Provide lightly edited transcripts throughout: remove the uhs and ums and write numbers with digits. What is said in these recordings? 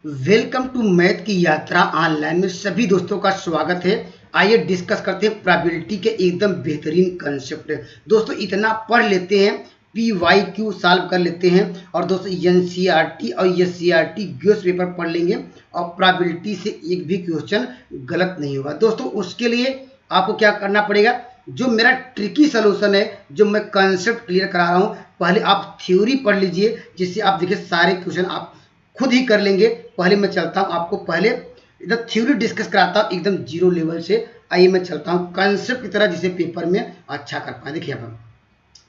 Welcome to math की यात्रा online में सभी दोस्तों का स्वागत है। आइए डिस्कस करते हैं प्रोबेबिलिटी के एकदम बेहतरीन कंसेप्ट। दोस्तों इतना पढ़ लेते हैं, PYQ सॉल्व कर लेते हैं और दोस्तों NCERT और SCERT ग्योस पेपर पढ़ लेंगे और प्रोबेबिलिटी से एक भी क्वेश्चन गलत नहीं होगा। दोस्तों उसके लिए आपको क्या करना पड़ेगा, जो मेरा ट्रिकी सोल्यूशन है, जो मैं कंसेप्ट क्लियर करा रहा हूँ, पहले आप थ्योरी पढ़ लीजिए जिससे आप देखिए सारे क्वेश्चन आप खुद ही कर लेंगे। पहले मैं चलता हूं, आपको पहले एकदम थ्योरी डिस्कस कराता हूं एकदम जीरो लेवल से। आइए मैं चलता हूं कंसेप्ट की तरह जिसे पेपर में अच्छा कर पाए। देखिए आप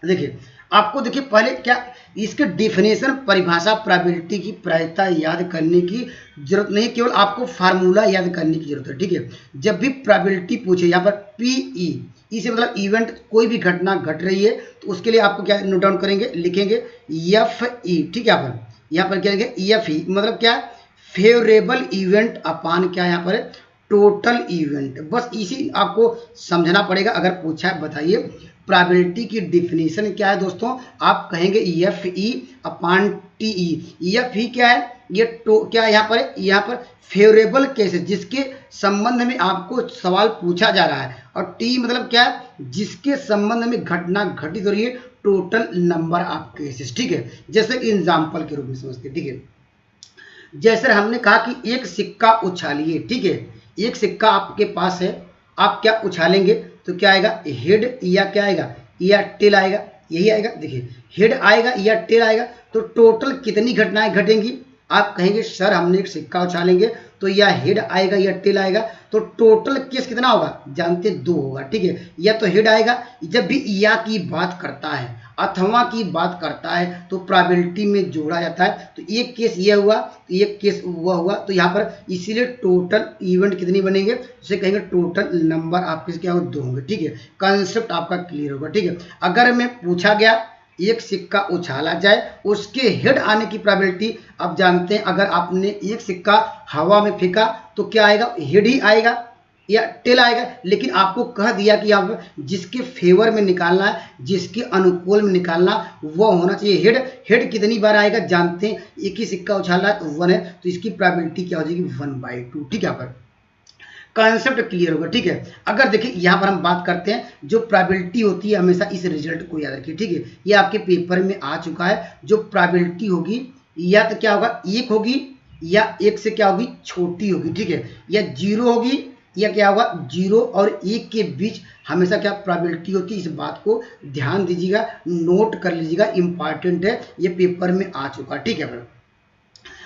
देखिए, आपको देखिए पहले क्या इसके डेफिनेशन परिभाषा प्रोबेबिलिटी की प्रायिकता याद करने की जरूरत नहीं, केवल आपको फार्मूला याद करने की जरूरत है। ठीक है, जब भी प्रोबेबिलिटी पूछे यहाँ पर PE से मतलब इवेंट, कोई भी घटना घट रही है तो उसके लिए आपको क्या नोट डाउन करेंगे, लिखेंगे FE। ठीक है, यहाँ पर क्या लिखेंगे FE मतलब क्या, फेवरेबल इवेंट अपान क्या यहाँ पर टोटल इवेंट। बस इसी आपको समझना पड़ेगा। अगर पूछा है बताइए प्रोबेबिलिटी की डिफिनेशन क्या है दोस्तों, आप कहेंगे FE अपान TE। FE क्या है, ये क्या है यहाँ पर फेवरेबल केसेस जिसके संबंध में आपको सवाल पूछा जा रहा है, और T मतलब क्या है, जिसके संबंध में घटना घटित हो रही है, टोटल नंबर ऑफ केसेस। ठीक है, जैसे एग्जाम्पल के रूप में समझते। ठीक है, जैसे हमने कहा कि एक सिक्का उछालिए। ठीक है, एक सिक्का आपके पास है, आप क्या उछालेंगे तो क्या आएगा, हेड या क्या आएगा, या टेल आएगा। यही आएगा, देखिए हेड आएगा या टेल आएगा। तो टोटल कितनी घटनाएं घटेंगी, आप कहेंगे सर हमने एक सिक्का उछालेंगे तो या हेड आएगा या टेल आएगा। तो टोटल केस कितना होगा, जानते 2 होगा। ठीक है, या तो हेड आएगा, जब भी या की बात करता है अथवा की बात करता है तो प्रोबेबिलिटी में जोड़ा जाता है। तो एक केस ये हुआ तो एक केस वो हुआ, तो यहाँ पर इसीलिए टोटल इवेंट कितनी बनेंगे, उसे कहेंगे टोटल नंबर आपके क्या होंगे, 2 होंगे। ठीक है, कंसेप्ट आपका क्लियर होगा। ठीक है, अगर मैं पूछा गया एक सिक्का उछाला जाए, उसके हेड आने की प्रोबेबिलिटी आप जानते हैं, अगर आपने एक सिक्का हवा में फेंका तो क्या आएगा, हेड ही आएगा या टेल आएगा। लेकिन आपको कह दिया कि आप जिसके फेवर में निकालना है, जिसके अनुकूल में निकालना, वो होना चाहिए हेड। हेड कितनी बार आएगा जानते हैं, एक ही सिक्का उछाला है तो 1 है, तो इसकी प्रोबेबिलिटी क्या हो जाएगी, 1/2। ठीक है, पर कॉन्सेप्ट क्लियर होगा। ठीक है, अगर देखिए यहाँ पर हम बात करते हैं, जो प्रोबेबिलिटी होती है हमेशा इस रिजल्ट को याद रखिए। ठीक है, ये आपके पेपर में आ चुका है। जो प्रोबेबिलिटी होगी या तो क्या होगा, 1 होगी या 1 से क्या होगी, छोटी होगी। ठीक है, या 0 होगी या क्या होगा, 0 और 1 के बीच हमेशा क्या प्रोबेबिलिटी होती है। इस बात को ध्यान दीजिएगा, नोट कर लीजिएगा, इंपॉर्टेंट है, ये पेपर में आ चुका। ठीक है,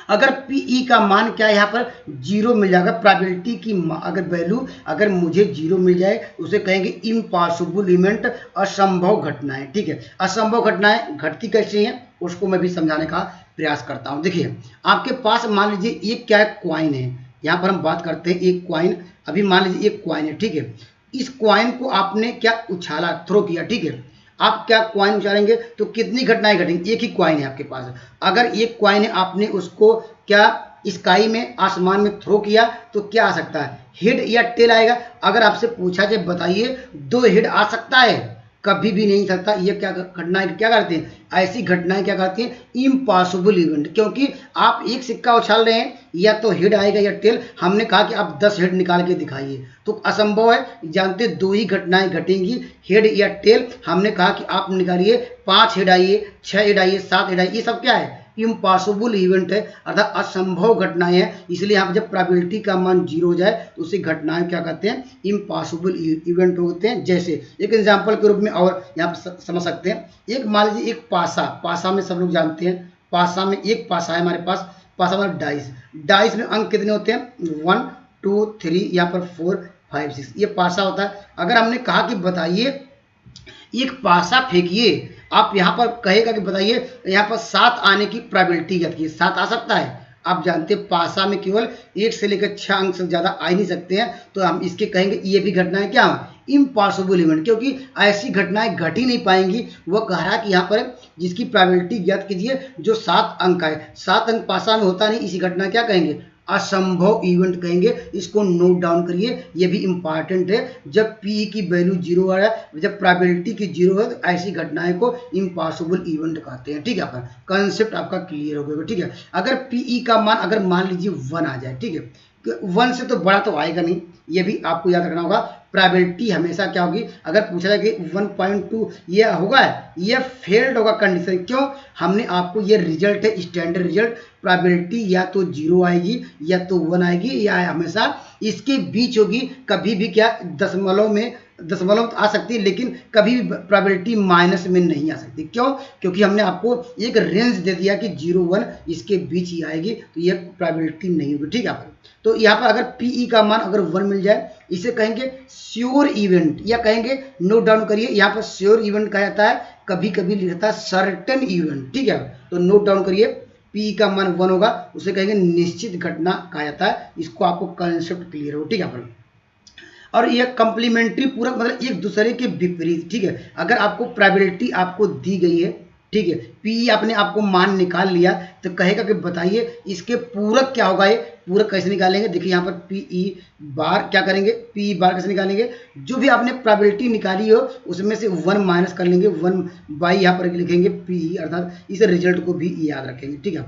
अगर PE का मान क्या है, यहाँ पर 0 मिल जाएगा। प्रोबेबिलिटी की अगर वैल्यू अगर मुझे 0 मिल जाए उसे कहेंगे इम्पॉसिबल इवेंट, असंभव घटनाएं। ठीक है, असंभव घटनाएं घटती कैसे हैं उसको मैं भी समझाने का प्रयास करता हूं। देखिए आपके पास मान लीजिए एक क्या है, क्वाइन है। यहाँ पर हम बात करते हैं एक क्वाइन, अभी मान लीजिए एक क्वाइन है। ठीक है, इस क्वाइन को आपने क्या उछाला, थ्रो किया। ठीक है, आप क्या क्वाइन उछालेंगे तो कितनी घटनाएं घटेंगी, एक ही क्वाइन है आपके पास। अगर एक क्वाइन है, आपने उसको क्या स्काई में, आसमान में थ्रो किया तो क्या आ सकता है, हेड या टेल आएगा। अगर आपसे पूछा जाए बताइए 2 हेड आ सकता है, कभी भी नहीं सकता। ये क्या घटनाएं क्या करते हैं, ऐसी घटनाएं क्या करती हैं, इम्पॉसिबल इवेंट। क्योंकि आप एक सिक्का उछाल रहे हैं, या तो हेड आएगा या टेल। हमने कहा कि आप 10 हेड निकाल के दिखाइए तो असंभव है, जानते 2 ही घटनाएं घटेंगी, हेड या टेल। हमने कहा कि आप निकालिए 5 हेड आइए, 6 हेड आइए, 7 हेड आइए, ये सब क्या है, इम्पॉसिबल इवेंट है, अर्थात असंभव घटनाएं हैं। इसलिए यहाँ पर जब प्रोबेबिलिटी का मान 0 हो जाए तो उसी घटनाएं क्या कहते हैं, इम्पॉसिबल इवेंट होते हैं। जैसे एक एग्जांपल के रूप में और यहाँ पर समझ सकते हैं, एक मान लीजिए एक पासा में सब लोग जानते हैं, पासा में एक पासा है हमारे पास, पासा मतलब डाइस। डाइस में अंक कितने होते हैं, 1 2 3, यहाँ पर 4 5 6, ये पासा होता है। अगर हमने कहा कि बताइए एक पासा फेंकिए, आप यहाँ पर कहेगा कि बताइए यहाँ पर 7 आने की प्रोबेबिलिटी क्या है, 7 आ सकता है। आप जानते हैं पासा में केवल 1 से लेकर 6 अंक से ज़्यादा आ ही नहीं सकते हैं, तो हम इसके कहेंगे ये भी घटनाएं क्या, इम्पॉसिबल इवेंट, क्योंकि ऐसी घटनाएं घट ही नहीं पाएंगी। वो कह रहा है कि यहाँ पर जिसकी प्रोबेबिलिटी ज्ञात कीजिए जो 7 अंक है, 7 अंक पासा में होता नहीं, इसी घटना क्या कहेंगे, असंभव इवेंट कहेंगे। इसको नोट डाउन करिए, ये भी इंपॉर्टेंट है। जब पी की वैल्यू 0 है, जब प्रोबेबिलिटी की 0 है, तो ऐसी घटनाएं को इम्पॉसिबल इवेंट कहते हैं। ठीक है, आपका कंसेप्ट आपका क्लियर हो गया। ठीक है, अगर पीई का मान अगर मान लीजिए 1 आ जाए, ठीक है, 1 से तो बड़ा तो आएगा नहीं, ये भी आपको याद रखना होगा। प्रोबेबिलिटी हमेशा क्या होगी, अगर पूछा जाए कि 1.2 ये होगा, ये फेल्ड होगा कंडीशन। क्यों, हमने आपको ये रिजल्ट है स्टैंडर्ड रिजल्ट, प्रोबेबिलिटी या तो 0 आएगी या तो 1 आएगी या हमेशा इसके बीच होगी। कभी भी क्या दशमलव आ सकती है, लेकिन कभी भी प्रोबेबिलिटी माइनस में नहीं आ सकती। क्यों, क्योंकि हमने आपको एक रेंज दे दिया कि 0-1 इसके बीच ही आएगी, तो ये प्रोबेबिलिटी नहीं होगी। ठीक है, तो यहाँ पर अगर पीई का मान अगर 1 मिल जाए, इसे कहेंगे श्योर इवेंट, या कहेंगे नोट डाउन करिए, यहाँ पर श्योर इवेंट कहा जाता है, कभी कभी लिखता है सर्टेन इवेंट। ठीक है, तो नोट डाउन करिए, पी का मान 1 होगा, उसे कहेंगे निश्चित घटना कहा जाता है। इसको आपको कंसेप्ट क्लियर हो। ठीक है, और ये कंप्लीमेंट्री पूरक मतलब एक दूसरे के विपरीत। ठीक है, अगर आपको प्रोबेबिलिटी आपको दी गई है, ठीक है, पी आपने आपको मान निकाल लिया, तो कहेगा कि बताइए इसके पूरक क्या होगा। ये पूरक कैसे निकालेंगे, देखिए यहाँ पर पीई बार क्या करेंगे, पी बार कैसे निकालेंगे, जो भी आपने प्रोबेबिलिटी निकाली हो उसमें से 1 माइनस कर लेंगे, 1 बाई यहाँ पर लिखेंगे पीई, अर्थात इस रिजल्ट को भी याद रखेंगे। ठीक है,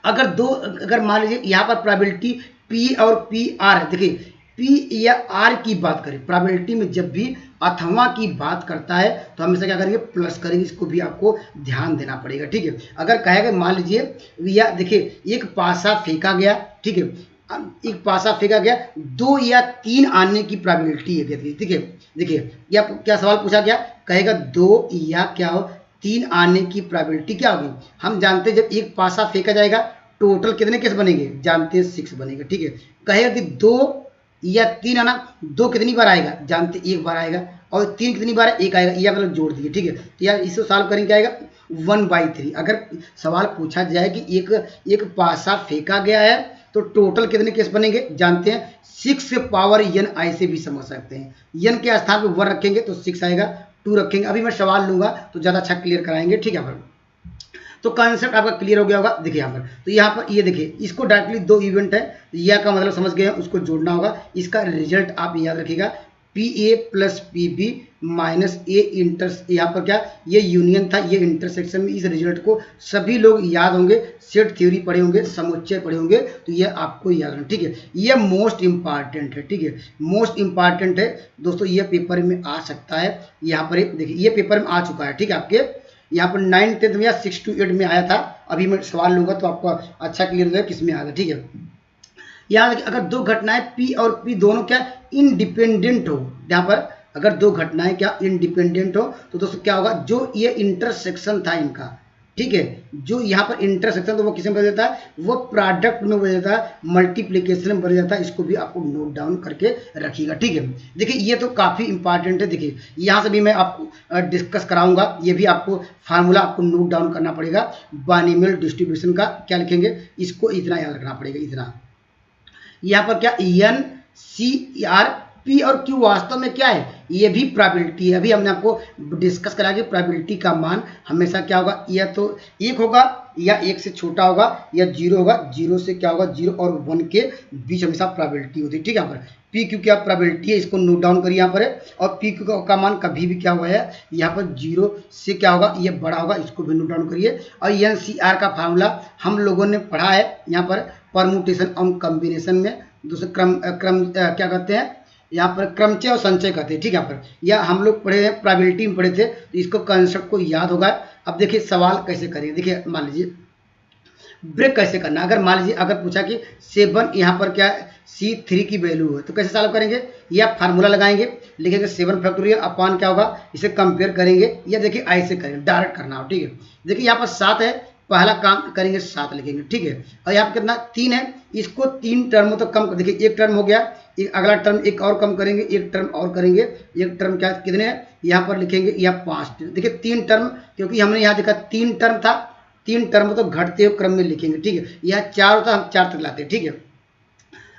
अगर मान लीजिए यहाँ पर प्रोबेबिलिटी पी और पी आर है, देखिए पी या आर की बात करें, प्रोबेबिलिटी में जब भी अथवा की बात करता है तो हमेशा क्या करेंगे, प्लस करेंगे। इसको भी आपको ध्यान देना पड़ेगा। ठीक है, अगर कहेगा मान लीजिए या देखिए एक पासा फेंका गया, ठीक है, एक पासा फेंका गया, 2 या 3 आने की प्रोबेबिलिटी है। ठीक है, देखिए या क्या सवाल पूछा गया, कहेगा 2 या क्या हो 3 आने की प्रोबेबिलिटी क्या होगी। हम जानते हैं जब एक पासा फेंका जाएगा टोटल कितने केस बनेंगे, जानते हैं 6 बनेंगे। ठीक है, कहेगा कि 2 या 3 आना, 2 कितनी बार आएगा, जानते 1 बार आएगा, और 3 कितनी बार 1 आएगा, यह मतलब जोड़ दिए। ठीक है, तो यार इसको सॉल्व करेंगे क्या आएगा 1/3। अगर सवाल पूछा जाए कि एक पासा फेंका गया है तो टोटल कितने केस बनेंगे, जानते हैं 6 पावर n ऐसे भी समझ सकते हैं। n के स्थान पर 1 रखेंगे तो 6 आएगा, 2 रखेंगे, अभी मैं सवाल लूंगा तो ज़्यादा अच्छा क्लियर कराएंगे। ठीक है, तो कंसेप्ट आपका क्लियर हो गया होगा। देखिए यहाँ पर, तो यहाँ पर ये देखिए इसको डायरेक्टली 2 इवेंट है, यह का मतलब समझ गए हैं, उसको जोड़ना होगा। इसका रिजल्ट आप याद रखिएगा, P A plus P B minus A inter, यहाँ पर क्या ये यूनियन था, ये इंटरसेक्शन में। इस रिजल्ट को सभी लोग याद होंगे, सेट थ्योरी पढ़े होंगे, समुच्चय पढ़े होंगे, तो ये आपको याद रखना। ठीक है, ये मोस्ट इंपॉर्टेंट है। ठीक है, मोस्ट इंपॉर्टेंट है दोस्तों, ये पेपर में आ सकता है। यहाँ पर देखिए ये पेपर में आ चुका है। ठीक है, आपके यहाँ पर 9th 10th में या 6 to 8 में आया था। अभी मैं सवाल लूंगा तो आपको अच्छा क्लियर हो जाएगा किस में आएगा। ठीक है, यहाँ अगर 2 घटनाएं पी और पी दोनों क्या इंडिपेंडेंट हो, यहाँ पर अगर 2 घटनाएं क्या इंडिपेंडेंट हो, तो दोस्तों क्या होगा, जो ये इंटरसेक्शन था इनका, ठीक है, जो यहाँ पर इंटरसेक्शन तो वो किस में बदल जाता है, वो प्रोडक्ट में बदल जाता है, मल्टीप्लिकेशन में बदल जाता है। इसको भी आपको नोट डाउन करके रखिएगा। ठीक है, देखिए ये तो काफ़ी इंपॉर्टेंट है। देखिए यहाँ से भी मैं आपको डिस्कस कराऊंगा, ये भी आपको फार्मूला आपको नोट डाउन करना पड़ेगा। बाइनोमियल डिस्ट्रीब्यूशन का क्या लिखेंगे, इसको इतना याद रखना पड़ेगा, इतना। यहाँ पर क्या एन सी आर पी और क्यू वास्तव में क्या है, ये भी प्रोबेबिलिटी है। अभी हमने आपको डिस्कस करा कि प्रोबेबिलिटी का मान हमेशा क्या होगा, या तो 1 होगा या 1 से छोटा होगा, या 0 होगा। 0 से क्या होगा, 0 और 1 के बीच हमेशा प्रोबेबिलिटी होती है। ठीक है, यहाँ पर पी क्यू क्या प्रोबेबिलिटी है, इसको नोट डाउन करिए यहाँ पर है। और पी क्यू का मान कभी भी क्या हुआ है, यहाँ पर 0 से क्या होगा, ये बड़ा होगा, इसको भी नोट डाउन करिए। और एन सी आर का फार्मूला हम लोगों ने पढ़ा है यहाँ पर परमुटेशन और कॉम्बिनेशन में। दूसरे क्रम क्या कहते हैं, यहाँ पर क्रमचय और संचय कहते हैं। ठीक है, यहाँ पर या हम लोग पढ़े हैं, प्रोबेबिलिटी में पढ़े थे, तो इसको कंसेप्ट को याद होगा। अब देखिए सवाल कैसे करेंगे, देखिए मान लीजिए ब्रेक कैसे करना। अगर मान लीजिए अगर पूछा कि 7 यहाँ पर क्या C3 की वैल्यू है, तो कैसे सॉल्व करेंगे, या फार्मूला लगाएंगे, लिखेंगे 7 फैक्टोरियल अपॉन क्या होगा, इसे कंपेयर करेंगे, या देखिए ऐसे करेंगे, डायरेक्ट करना हो। ठीक है, देखिए यहाँ पर 7 है, पहला काम करेंगे 7 लिखेंगे। ठीक है, और यहाँ पर कितना 3 है, इसको 3 टर्मों तक कम, देखिए 1 टर्म हो गया, एक अगला टर्म एक और कम करेंगे, 1 टर्म और करेंगे, 1 टर्म क्या कितने हैं, यहाँ पर लिखेंगे या 5। देखिए 3 टर्म, क्योंकि हमने यहाँ देखा 3 टर्म था, 3 टर्म तो घटते हुए क्रम में लिखेंगे। ठीक है, यहाँ 4 होता है, हम 4 तक लाते हैं। ठीक है,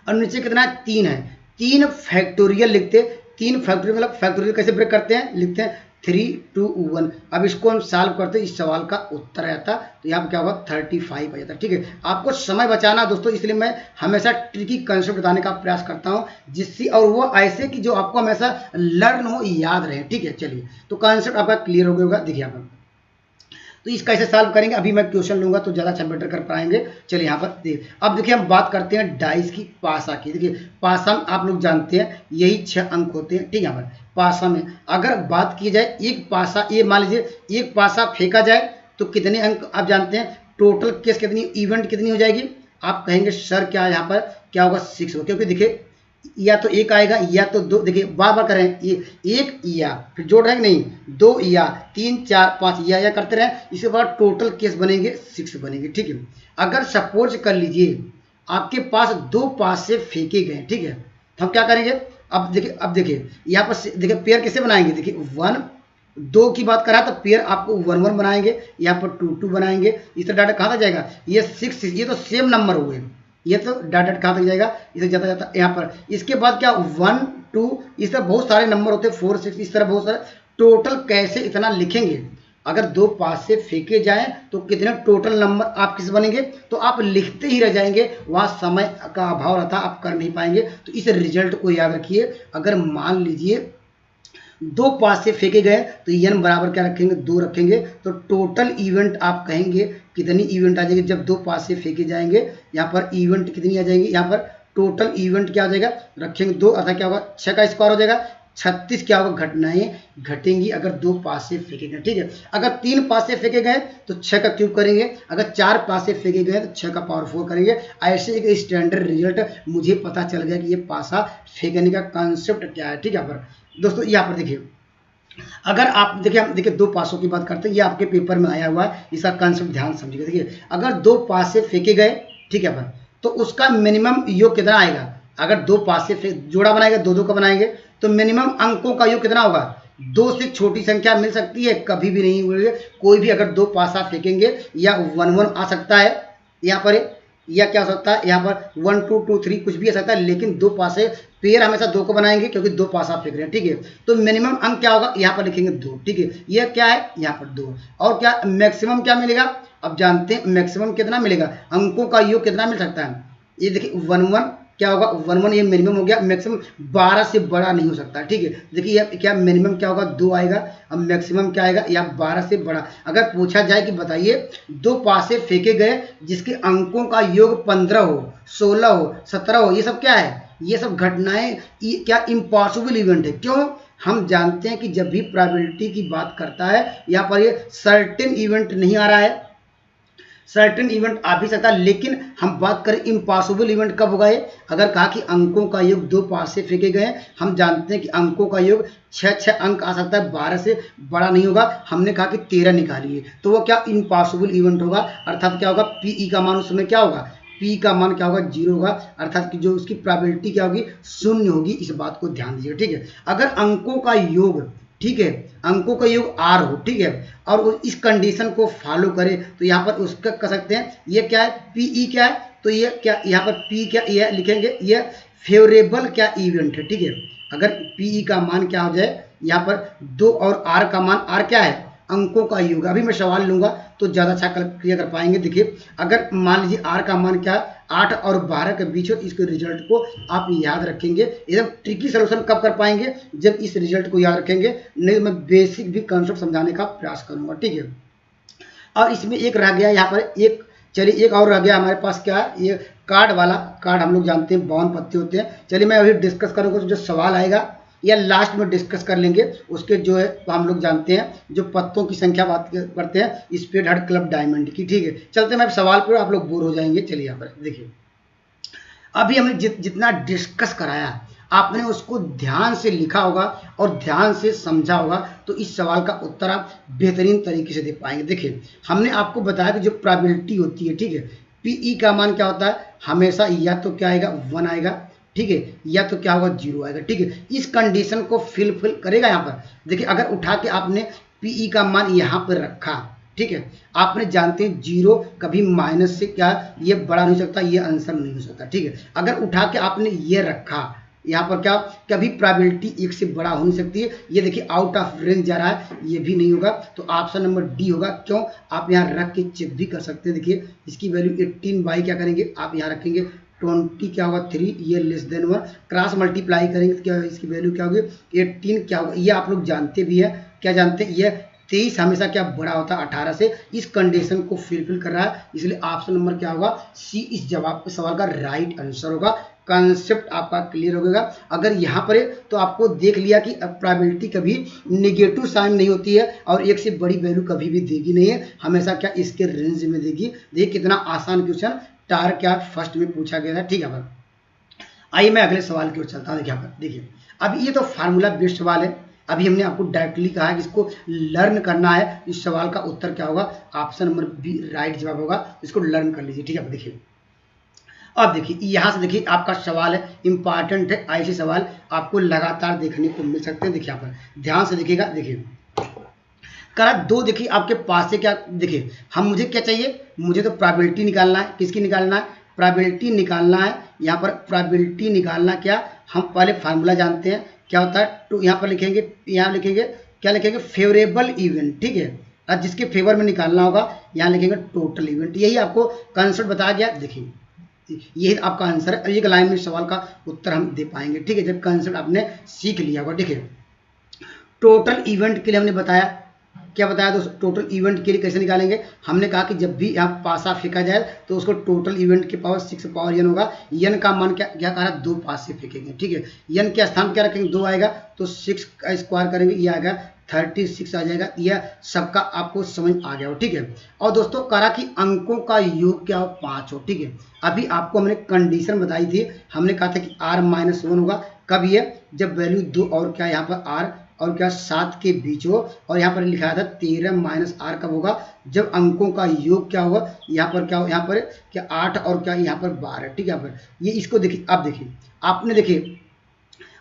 और नीचे कितना 3 है, 3 फैक्टोरियल लिखते, 3 फैक्टोरियल मतलब फैक्टोरियल कैसे ब्रेक करते हैं, लिखते हैं 321। अब इसको हम सॉल्व करते इस सवाल का उत्तर आता तो यहाँ पर क्या होगा 35 आ जाता। ठीक है, आपको समय बचाना दोस्तों, इसलिए मैं हमेशा ट्रिकी कंसेप्ट बताने का प्रयास करता हूँ जिससे, और वो ऐसे कि जो आपको हमेशा लर्न हो, याद रहे। ठीक है, चलिए तो कंसेप्ट आपका क्लियर हो गया होगा। देखिए यहाँ पर तो इसका कैसे सॉल्व करेंगे, अभी मैं क्वेश्चन लूंगा तो ज़्यादा अच्छा बेटर कर पाएंगे। चलिए यहाँ पर अब देखिए हम बात करते हैं डाइस की पासा की। देखिए पासा में आप लोग जानते हैं यही 6 अंक होते हैं। ठीक है, यहाँ पर पासा में अगर बात की जाए एक पासा, ये मान लीजिए एक पासा फेंका जाए तो कितने अंक आप जानते हैं, टोटल केस कितनी, इवेंट कितनी हो जाएगी। आप कहेंगे सर क्या यहाँ पर क्या होगा 6 होगा, क्योंकि देखिए या तो एक आएगा या तो दो। देखिए बार बार करें, ये एक या फिर जोड़ रहे नहीं, 2 या 3 4 5 या करते रहे, इसके बाद टोटल केस बनेंगे 6 बनेंगे। ठीक है, अगर सपोज कर लीजिए आपके पास 2 पासे फेंके गए, ठीक है, तो हम क्या करेंगे, अब देखिए यहाँ पर देखिए पेयर कैसे बनाएंगे। देखिए 1 2 की बात करा तो पेयर आपको 1 1 बनाएंगे, यहाँ पर 2 2 बनाएंगे। इस तरह डाटा कहाँ तक जाएगा, ये 6 ये तो सेम नंबर हुए, ये तो डाटा कहाँ तक जाएगा, इसे जाता जाता यहाँ पर। इसके बाद क्या 1 2 इस तरह बहुत सारे नंबर होते हैं, 4 6 इस तरह बहुत सारे। टोटल कैसे इतना लिखेंगे, अगर 2 पास से फेंके जाएं तो कितने टोटल नंबर आप किस बनेंगे, तो आप लिखते ही रह जाएंगे, वहाँ समय का अभाव रहता, आप कर नहीं पाएंगे। तो इस रिजल्ट को याद रखिए, अगर मान लीजिए 2 पास से फेंके गए तो n बराबर क्या रखेंगे, 2 रखेंगे, तो टोटल इवेंट आप कहेंगे कितनी इवेंट आ जाएगी जब 2 पास से फेंके जाएंगे। यहाँ पर इवेंट कितनी आ जाएंगी, यहाँ पर टोटल इवेंट क्या हो जाएगा, रखेंगे 2, अर्थात क्या होगा 6 का स्क्वायर हो जाएगा, 36 क्या होगा घटनाएं घटेंगी अगर 2 पास से फेंके गए। ठीक है, अगर 3 पास से फेंके गए तो 6 का क्यूब करेंगे, अगर 4 पास से फेंके गए तो 6 का पावर 4 करेंगे। ऐसे एक स्टैंडर्ड रिजल्ट मुझे पता चल गया कि ये पासा फेंकने का कॉन्सेप्ट क्या है। ठीक है, पर दोस्तों यहाँ पर देखिए, अगर आप देखिए 2 पासों की बात करते हैं, ये आपके पेपर में आया हुआ है, इसका कॉन्सेप्ट ध्यान समझिएगा। देखिए अगर 2 पास से फेंके गए, ठीक है, तो उसका मिनिमम योग कितना आएगा, अगर 2 पास से जोड़ा बनाएगा, 2 2 का बनाएंगे तो मिनिमम अंकों का योग कितना होगा, 2 से छोटी संख्या मिल सकती है, कभी भी नहीं मिलेगी। कोई भी अगर 2 पासा फेंकेंगे या 1 1 आ सकता है यहाँ पर, या क्या हो सकता है यहाँ पर 1 2 2 3 कुछ भी आ सकता है, लेकिन 2 पासे पेयर हमेशा 2 को बनाएंगे क्योंकि 2 पासा फेंक रहे हैं। ठीक है, तो मिनिमम अंक क्या होगा, यहाँ पर लिखेंगे 2। ठीक है, ये क्या है यहाँ पर 2, और क्या मैक्सिमम क्या मिलेगा, अब जानते हैं मैक्सिमम कितना मिलेगा, अंकों का योग कितना मिल सकता है। ये देखिए 1 1 क्या होगा, 1 1 ये मिनिमम हो गया, मैक्सिमम 12 से बड़ा नहीं हो सकता। ठीक है, देखिए ये क्या मिनिमम क्या होगा 2 आएगा, अब मैक्सिमम क्या आएगा या 12 से बड़ा। अगर पूछा जाए कि बताइए 2 पासे फेंके गए जिसके अंकों का योग 15 हो, 16 हो, 17 हो, ये सब क्या है, ये सब घटनाएं क्या इम्पॉसिबल इवेंट है। क्यों, हम जानते हैं कि जब भी प्रोबेबिलिटी की बात करता है यहाँ पर ये सर्टेन इवेंट नहीं आ रहा है, सर्टेन इवेंट आ भी सकता है, लेकिन हम बात करें इम्पॉसिबल इवेंट कब होगा ये, अगर कहा कि अंकों का योग 2 पास से फेंके गए, हम जानते हैं कि अंकों का योग 6 अंक आ सकता है, 12 से बड़ा नहीं होगा। हमने कहा कि 13 निकालिए, तो वो क्या इम्पॉसिबल इवेंट होगा, अर्थात क्या होगा पीई का मान उस समय क्या होगा, पी का मान क्या होगा 0 होगा, अर्थात कि जो उसकी प्रोबेबिलिटी क्या होगी 0 होगी। इस बात को ध्यान दीजिए। ठीक है, अगर अंकों का योग, ठीक है, अंकों का योग r हो, ठीक है, और इस कंडीशन को फॉलो करे तो यहाँ पर उसका कह सकते हैं ये क्या है, पीई क्या है, तो ये क्या यहाँ पर पी क्या ये लिखेंगे, ये फेवरेबल क्या इवेंट है। ठीक है, अगर पीई का मान क्या हो जाए यहाँ पर 2 और r का मान, r क्या है अंकों का योग। अभी मैं सवाल लूंगा तो ज़्यादा अच्छा क्लियर कर पाएंगे। देखिए अगर मान लीजिए r का मान क्या 8 और 12 के बीच हो, इसके रिजल्ट को आप याद रखेंगे। एकदम ट्रिकी सोल्यूशन कब कर पाएंगे, जब इस रिजल्ट को याद रखेंगे, नहीं मैं बेसिक भी कॉन्सेप्ट समझाने का प्रयास करूंगा। ठीक है, और इसमें एक रह गया यहाँ पर, एक चलिए एक और रह गया हमारे पास, क्या ये कार्ड वाला, कार्ड हम लोग जानते हैं 52 पत्ते होते हैं। चलिए मैं अभी डिस्कस करूँगा, तो जो सवाल आएगा या लास्ट में डिस्कस कर लेंगे, उसके जो है हम लोग जानते हैं जो पत्तों की संख्या बात करते हैं स्पेड हर्ट क्लब डायमंड की। ठीक है, चलते हैं मैं सवाल पर, आप लोग बोर हो जाएंगे। चलिए यहाँ पर देखिए, अभी हमने जितना डिस्कस कराया आपने उसको ध्यान से लिखा होगा और ध्यान से समझा होगा, तो इस सवाल का उत्तर आप बेहतरीन तरीके से दे पाएंगे। देखिए हमने आपको बताया कि जो प्रोबेबिलिटी होती है, ठीक है, पीई का मान क्या होता है, हमेशा या तो क्या आएगा 1 आएगा, ठीक है, या तो क्या होगा 0 आएगा। ठीक है, इस कंडीशन को फिल करेगा। यहाँ पर देखिए अगर उठा के आपने पीई का मान यहाँ पर रखा, ठीक है, आपने जानते हैं 0 कभी माइनस से क्या ये बड़ा नहीं हो सकता, ये आंसर नहीं हो सकता। ठीक है, अगर उठा के आपने ये रखा, यहाँ पर क्या कभी प्रोबेबिलिटी 1 से बड़ा हो नहीं सकती है। ये देखिए आउट ऑफ रेंज जा रहा है, ये भी नहीं होगा, तो ऑप्शन नंबर डी होगा। क्यों, आप यहाँ रख के चेक भी कर सकते हैं। देखिए इसकी वैल्यू 18 बाई क्या करेंगे आप यहाँ रखेंगे 20 क्या होगा 3, ये लेस देन 1, क्रॉस मल्टीप्लाई करेंगे तो क्या इसकी वैल्यू क्या होगी 18 क्या होगा। ये आप लोग जानते भी है, क्या जानते हैं, ये 23 हमेशा क्या बड़ा होता है 18 से। इस कंडीशन को फुलफिल कर रहा है, इसलिए ऑप्शन नंबर क्या होगा सी इस जवाब सवाल का राइट आंसर होगा। कॉन्सेप्ट आपका क्लियर हो गया। अगर यहाँ पर है तो आपको देख लिया कि प्रोबेबिलिटी कभी नेगेटिव साइन नहीं होती है और 1 से बड़ी वैल्यू कभी भी देगी नहीं है, हमेशा क्या इसके रेंज में देगी। देखिए कितना आसान क्वेश्चन टार क्या फर्स्ट में पूछा गया था। ठीक है पर आइए मैं अगले सवाल की ओर चलता हूँ। देखिए पर देखिए अब ये तो फार्मूला बेस्ड सवाल है, अभी हमने आपको डायरेक्टली कहा है कि इसको लर्न करना है। इस सवाल का उत्तर क्या होगा, ऑप्शन नंबर बी राइट जवाब होगा, इसको लर्न कर लीजिए। ठीक है देखिए अब देखिए यहाँ से देखिए आपका सवाल है इंपॉर्टेंट है, ऐसे सवाल आपको लगातार देखने को मिल सकते हैं। देखिए यहाँ पर ध्यान से देखिएगा। देखिए करा दो, देखिए आपके पास से क्या, देखिए हम मुझे क्या चाहिए, मुझे तो प्रोबेबिलिटी निकालना है। किसकी निकालना है, प्रोबेबिलिटी निकालना है। यहाँ पर प्रोबेबिलिटी निकालना क्या, हम पहले फार्मूला जानते हैं क्या होता है। तो यहाँ पर लिखेंगे, यहाँ लिखेंगे क्या लिखेंगे फेवरेबल इवेंट। ठीक है, और जिसके फेवर में निकालना होगा यहाँ लिखेंगे टोटल इवेंट। यही आपको कंसेप्ट बताया गया। देखिए यही आपका आंसर है। एक लाइन में सवाल का उत्तर हम दे पाएंगे। ठीक है, जब कंसेप्ट आपने सीख लिया होगा। देखिए टोटल इवेंट के लिए हमने बताया, क्या बताया दोस्तों, टोटल इवेंट के लिए कैसे निकालेंगे। हमने कहा कि जब भी यहाँ पासा फेंका जाए तो उसको टोटल इवेंट के पावर 6 पावर n होगा। n का मान क्या क्या कहा, 2 पासे फेंकेंगे। ठीक है, n के स्थान क्या रखेंगे, 2 आएगा तो 6 का स्क्वायर करेंगे, ये आएगा 36 आ जाएगा। यह सबका आपको समझ आ गया हो। ठीक है, और दोस्तों कहा कि अंकों का योग क्या हो 5 हो। ठीक है, अभी आपको हमने कंडीशन बताई थी, हमने कहा था कि r-1 होगा कब, ये जब वैल्यू 2 और क्या यहाँ पर r और क्या 7 के बीच हो, और यहाँ पर लिखा था 13 - r कब होगा, जब अंकों का योग क्या होगा, यहाँ पर क्या हो, यहाँ पर क्या 8 और क्या यहाँ पर 12। ठीक है, यहाँ पर ये इसको देखिए, अब देखिए आपने देखिए,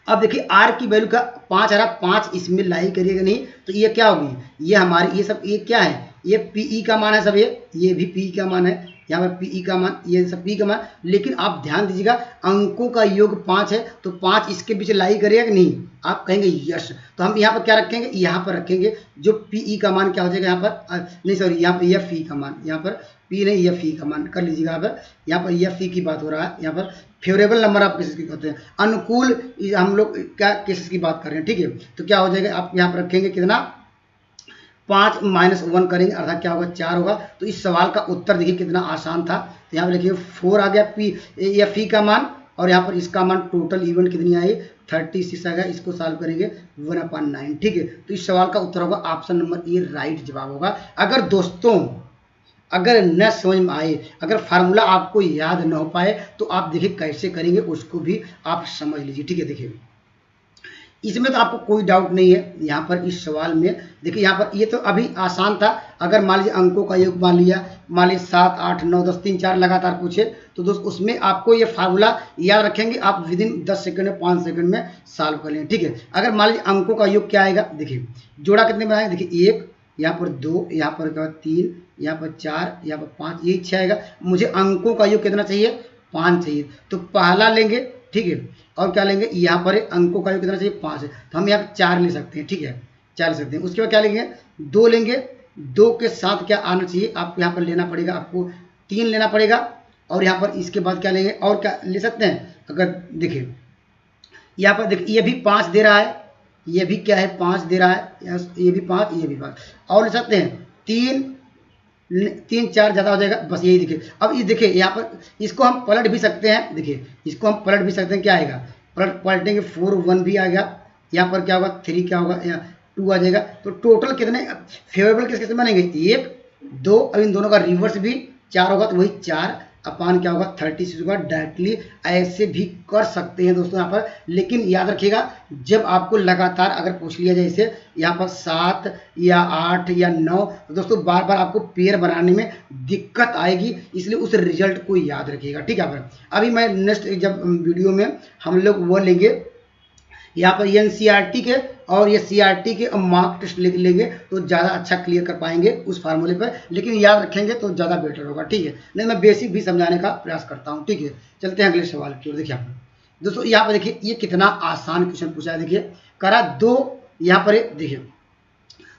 अब देखिए r की वैल्यू का 5 आ रहा, 5 इसमें लाई करिएगा नहीं तो ये क्या होगी, ये हमारी ये सब ये क्या है, ये पीई का मान है सब, ये भी पी का मान है, यहाँ पर पीई का मान, ये सब पी का मान। लेकिन आप ध्यान दीजिएगा अंकों का योग 5 है तो 5 इसके पीछे लाई करिएगा कि नहीं, आप कहेंगे यस, तो हम यहाँ पर क्या रखेंगे, यहाँ पर रखेंगे जो पीई का मान क्या हो जाएगा, यहाँ पर नहीं सॉरी यहाँ पर एफ ई का मान, यहाँ पर पी नहीं एफ ई का मान कर लीजिएगा। यहाँ पर एफ ई की बात हो रहा है, यहाँ पर फेवरेबल नंबर आप केसेस की कहते हैं, अनुकूल हम लोग क्या केसेस की बात कर रहे हैं। ठीक है, तो क्या हो जाएगा, आप यहाँ पर रखेंगे कितना 5 - 1 करेंगे अर्थात क्या होगा 4 होगा। तो इस सवाल का उत्तर देखिए कितना आसान था। तो यहाँ पर देखिए 4 आ गया पी एफ ई का मान, और यहाँ पर इसका मान टोटल इवेंट कितनी आई 36 आ गया। इसको सॉल्व करेंगे 1/9। ठीक है, तो इस सवाल का उत्तर होगा ऑप्शन नंबर ए राइट जवाब होगा। अगर दोस्तों अगर न समझ में आए, अगर फार्मूला आपको याद न हो पाए तो आप देखिए कैसे करेंगे उसको भी आप समझ लीजिए। ठीक है, देखिए इसमें तो आपको कोई डाउट नहीं है। यहाँ पर इस सवाल में देखिए, यहाँ पर ये तो अभी आसान था। अगर मान लीजिए अंकों का योग मान लीजिए 7 8 9 10 3 4 लगातार पूछे तो दोस्त उसमें आपको ये फार्मूला याद रखेंगे, आप विदिन 10 सेकंड में 5 सेकंड में सॉल्व कर लेंगे। ठीक है, अगर मान लीजिए अंकों का योग क्या आएगा, देखिए जोड़ा कितने बनाएंगे, देखिए 1 यहाँ पर 2 यहाँ पर क्या 3 यहाँ पर 4 यहाँ पर 5, यही 6 आएगा। मुझे अंकों का योग कितना चाहिए 5 चाहिए, तो पहला लेंगे। ठीक है, और क्या लेंगे, यहाँ पर अंकों का योग कितना चाहिए 5 है, तो हम यहाँ पर 4 ले सकते हैं। ठीक है, 4 ले सकते हैं। उसके बाद क्या लेंगे 2 लेंगे, 2 के साथ क्या आना चाहिए, आपको यहाँ पर लेना पड़ेगा, आपको 3 लेना पड़ेगा। और यहाँ पर इसके बाद क्या लेंगे, और क्या ले सकते हैं, अगर देखिए यहाँ पर देखिए ये भी 5 दे रहा है, ये भी क्या है 5 दे रहा है, ये भी 5 ये भी 5, और ले सकते हैं 3 4 ज़्यादा हो जाएगा, बस यही देखिए। अब ये देखिए यहाँ पर इसको हम पलट भी सकते हैं, देखिए इसको हम पलट भी सकते हैं, क्या आएगा पलटेंगे 4 1 भी आ गया, यहाँ पर क्या होगा 3 क्या होगा, यहाँ 2 आ जाएगा। तो टोटल कितने फेवरेबल किसके बनेंगे 1 2, अब इन दोनों का रिवर्स भी 4 होगा, तो वही 4 अपान क्या होगा 36 होगा। डायरेक्टली ऐसे भी कर सकते हैं दोस्तों यहाँ पर, लेकिन याद रखिएगा जब आपको लगातार अगर पूछ लिया जाए जैसे यहाँ पर 7 या 8 या 9, तो दोस्तों बार बार आपको पेयर बनाने में दिक्कत आएगी, इसलिए उस रिजल्ट को याद रखिएगा। ठीक है, अभी मैं नेक्स्ट जब वीडियो में हम लोग वो लेंगे यहाँ पर एनसीईआरटी के और ये सीईआरटी के मार्क टेस्ट लिख लेंगे तो ज़्यादा अच्छा क्लियर कर पाएंगे उस फार्मूले पर, लेकिन याद रखेंगे तो ज़्यादा बेटर होगा। ठीक है, नहीं मैं बेसिक भी समझाने का प्रयास करता हूँ। ठीक है, चलते हैं अगले सवाल की ओर। देखिए आप दोस्तों यहाँ पर देखिए ये कितना आसान क्वेश्चन पूछा है। देखिए करा दो, यहाँ पर देखिए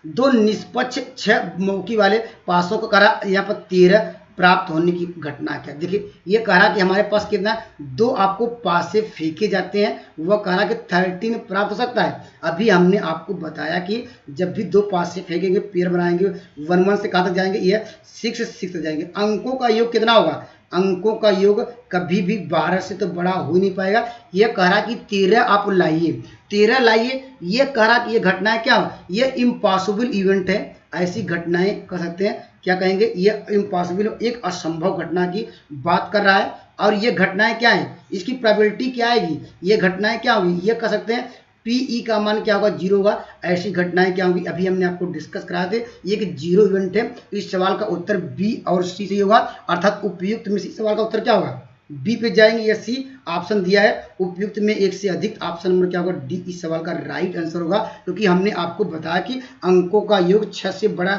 दो निष्पक्ष 6 मौकी वाले पासों को करा यहाँ पर 13 प्राप्त होने की घटना क्या। देखिए ये कह रहा कि हमारे पास कितना दो आपको पासे फेंके जाते हैं, वह कह रहा कि 13 प्राप्त हो सकता है। अभी हमने आपको बताया कि जब भी दो पासे फेंकेंगे पेयर बनाएंगे 1 1 से कहाँ तक जाएंगे, ये 6 6 तक जाएंगे। अंकों का योग कितना होगा, अंकों का योग कभी भी 12 से तो बड़ा हो ही नहीं पाएगा। ये कह रहा कि 13 आप लाइए, 13 लाइए। ये कह रहा कि ये घटनाएं क्या हो, ये इम्पॉसिबल इवेंट है। ऐसी घटनाएं कर सकते हैं, क्या कहेंगे, ये इम्पॉसिबल, एक असंभव घटना की बात कर रहा है। और ये घटनाएं क्या है, इसकी प्रोबेबिलिटी क्या आएगी, ये घटनाएं क्या होगी, ये कह सकते हैं पीई का मान क्या होगा, 0 होगा। ऐसी घटनाएं क्या होंगी, अभी हमने आपको डिस्कस कराया थे, ये कि 0 इवेंट है। इस सवाल का उत्तर बी और सी से होगा, अर्थात उपयुक्त में से सवाल का उत्तर क्या होगा, बी पे जाएंगे या सी ऑप्शन दिया है। उपयुक्त में एक से अधिक, ऑप्शन नंबर क्या होगा, डी इस सवाल का राइट आंसर होगा। क्योंकि हमने आपको बताया कि अंकों का योग 6 से बड़ा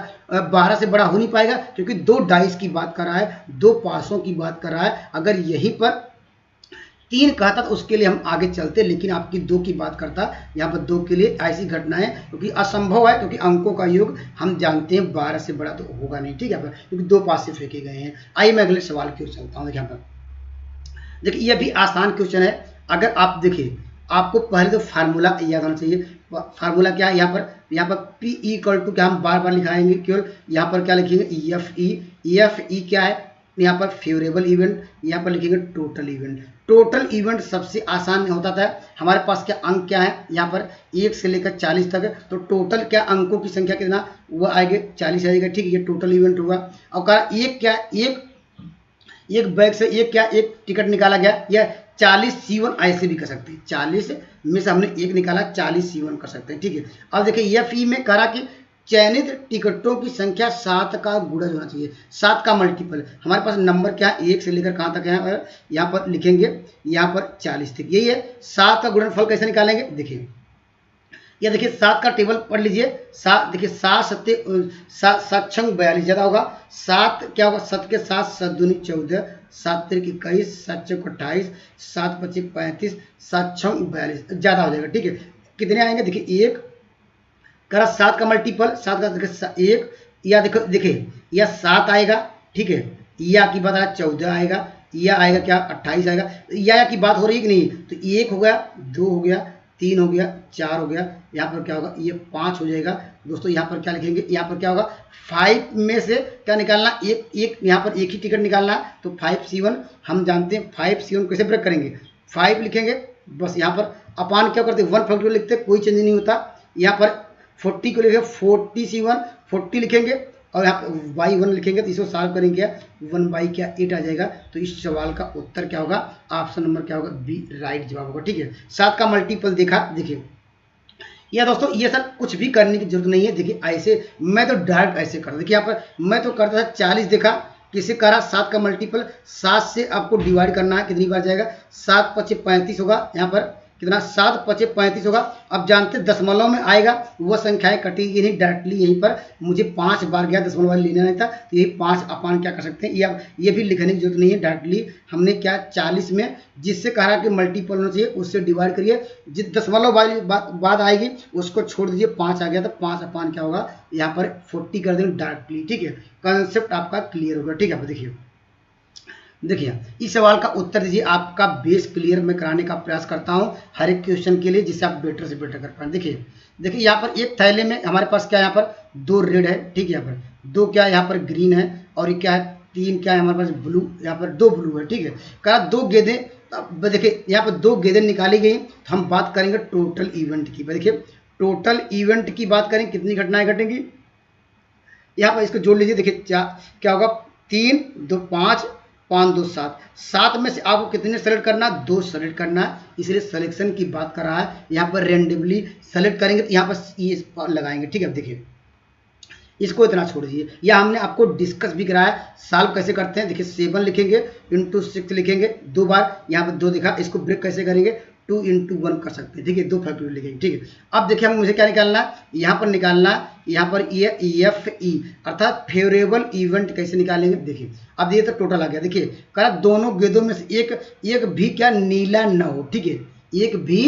12 से बड़ा हो नहीं पाएगा, क्योंकि दो डाइस की बात कर रहा है, दो पासों की बात कर रहा है। अगर यहीं पर 3 कहता तो उसके लिए हम आगे चलते, लेकिन आपकी 2 की बात करता। यहाँ पर 2 के लिए ऐसी घटनाएं क्योंकि असंभव है, क्योंकि अंकों का योग हम जानते हैं 12 से बड़ा तो होगा नहीं, ठीक है, क्योंकि 2 पास से फेंके गए हैं। आइए मैं अगले सवाल की ओर चलता हूँ। यहाँ पर देखिए ये भी आसान क्वेश्चन है। अगर आप देखिए, आपको पहले तो फार्मूला याद होना चाहिए। फार्मूला क्या है, यहाँ पर P इक्वल टू क्या हम बार बार लिखाएंगे, केवल यहाँ पर क्या लिखेंगे, एफ ई क्या है, यहाँ पर फेवरेबल इवेंट, यहाँ पर लिखेंगे टोटल इवेंट। टोटल इवेंट सबसे आसान होता था। हमारे पास क्या अंक क्या है, यहाँ पर 1 से लेकर 40 तक है, तो टोटल क्या अंकों की संख्या कितना, वो आएगा 40 आएगा, ठीक है, ये टोटल इवेंट हुआ। और कहा एक क्या, एक बैग से एक टिकट निकाला गया, या 40 C1 ऐसे भी कर सकते हैं। 40 में से हमने एक निकाला, 40 C1 कर सकते हैं, ठीक है। अब देखिए एफ ई में कहा कि चयनित टिकटों की संख्या 7 का गुणज होना चाहिए, 7 का मल्टीपल। हमारे पास नंबर क्या है, 1 से लेकर कहाँ तक है, यहाँ पर लिखेंगे, यहाँ पर 40 तक, यही है। 7 का गुणनफल कैसे निकालेंगे, देखिए या देखिए 7 का टेबल पढ़ लीजिए। 7 देखिए 7 सत्ते 7 छंग 42 ज्यादा होगा। 7 क्या होगा, 7 के 7 7 दूनी 14, 7 तिरक 21, 7 चौक 28, 7 पच्चीस 35, 7 छंग 42 ज्यादा हो जाएगा, ठीक है। कितने आएंगे, देखिए 1 करा 7 का मल्टीपल, 7 का देखिए 1, या देखो देखिए या 7 आएगा, ठीक है, या की बात आएगा 14 आएगा, या आएगा क्या 28 आएगा, या की बात हो रही है कि नहीं। तो 1 हो गया, 2 हो गया, 3 हो गया, 4 हो गया, यहाँ पर क्या होगा, ये 5 हो जाएगा। दोस्तों यहाँ पर क्या लिखेंगे, यहाँ पर क्या होगा, 5 में से क्या निकालना, एक यहाँ पर एक ही टिकट निकालना है, तो 5 C1 हम जानते हैं। 5 C1 कैसे ब्रेक करेंगे, 5 लिखेंगे, बस यहाँ पर अपान क्या करते हैं 1 फैक्टोरियल लिखते, कोई चेंज नहीं होता। यहाँ पर 40 को लिखेंगे 40 C1 40 लिखेंगे, और यहाँ पर y1 लिखेंगे, तो इसको सॉल्व करेंगे 1 बाई क्या 8 आ जाएगा। तो इस सवाल का उत्तर क्या होगा, ऑप्शन नंबर क्या होगा, बी राइट जवाब होगा, ठीक है। 7 का मल्टीपल देखा, देखिए या दोस्तों ये सब कुछ भी करने की जरूरत नहीं है। देखिए ऐसे मैं तो डायरेक्ट ऐसे करता, देखिए यहाँ पर मैं तो करता था 40 देखा, किसे करा 7 का मल्टीपल 7 से आपको डिवाइड करना है, कितनी बार जाएगा, 7 पच्चीस 35 होगा, यहाँ पर कितना 7 पच्चीस 35 होगा। अब जानते दशमलव में आएगा, वह संख्याएं कटेगी नहीं, डायरेक्टली यहीं पर मुझे 5 बार गया, दशमलव वाले लेना नहीं था, तो यही 5 अपान क्या कर सकते हैं, या ये भी लिखने की जरूरत नहीं है। डायरेक्टली हमने क्या 40 में जिससे कहा कि मल्टीपल होना चाहिए उससे डिवाइड करिए, जिस दशमलव वाली बात आएगी उसको छोड़ दीजिए, 5 आ गया तो 5 अपान क्या होगा, यहाँ पर 40 कर देंगे डायरेक्टली, ठीक है। कंसेप्ट आपका क्लियर होगा, ठीक है। देखिए इस सवाल का उत्तर दीजिए, आपका बेस क्लियर मैं कराने का प्रयास करता हूं हर एक क्वेश्चन के लिए, जिससे आप बेटर से बेटर कर पाए। देखिए यहाँ पर एक थैले में हमारे पास क्या, यहाँ पर 2 रेड है, ठीक है, यहाँ पर 2 क्या है, यहाँ पर ग्रीन है, और ये क्या है 3 क्या है हमारे पास ब्लू, यहाँ पर 2 ब्लू है, ठीक है। कहा 2 गेंदें, देखिए यहाँ पर 2 गेंदें निकाली गई, तो हम बात करेंगे टोटल इवेंट की। देखिए टोटल इवेंट की बात करें, कितनी घटनाएं घटेंगी, यहाँ पर इसको जोड़ लीजिए। देखिए क्या होगा, 3 2 5 5 2 7, 7 में से आपको कितने सेलेक्ट करना, 2 सेलेक्ट करना है, इसलिए सिलेक्शन की बात कर रहा है। यहाँ पर रेंडमली सेलेक्ट करेंगे, तो यहाँ पर ये लगाएंगे, ठीक है। देखिए इसको इतना छोड़ दीजिए, या हमने आपको डिस्कस भी कराया सॉल्व कैसे करते हैं। देखिए 7 लिखेंगे इंटू 6 लिखेंगे 2 बार, यहाँ पर 2 दिखा, इसको ब्रेक कैसे करेंगे, 2 × 1 कर सकते हैं, ठीक है, 2 फैक्टोरियल लिखेंगे, ठीक है। अब देखिए हम मुझे क्या निकालना है, यहाँ पर निकालना, यहाँ पर ये FE अर्थात फेवरेबल इवेंट कैसे निकालेंगे, देखिए अब ये तो टोटल आ गया। देखिए कहा दोनों गेंदों में से एक भी क्या नीला न हो, ठीक है, एक भी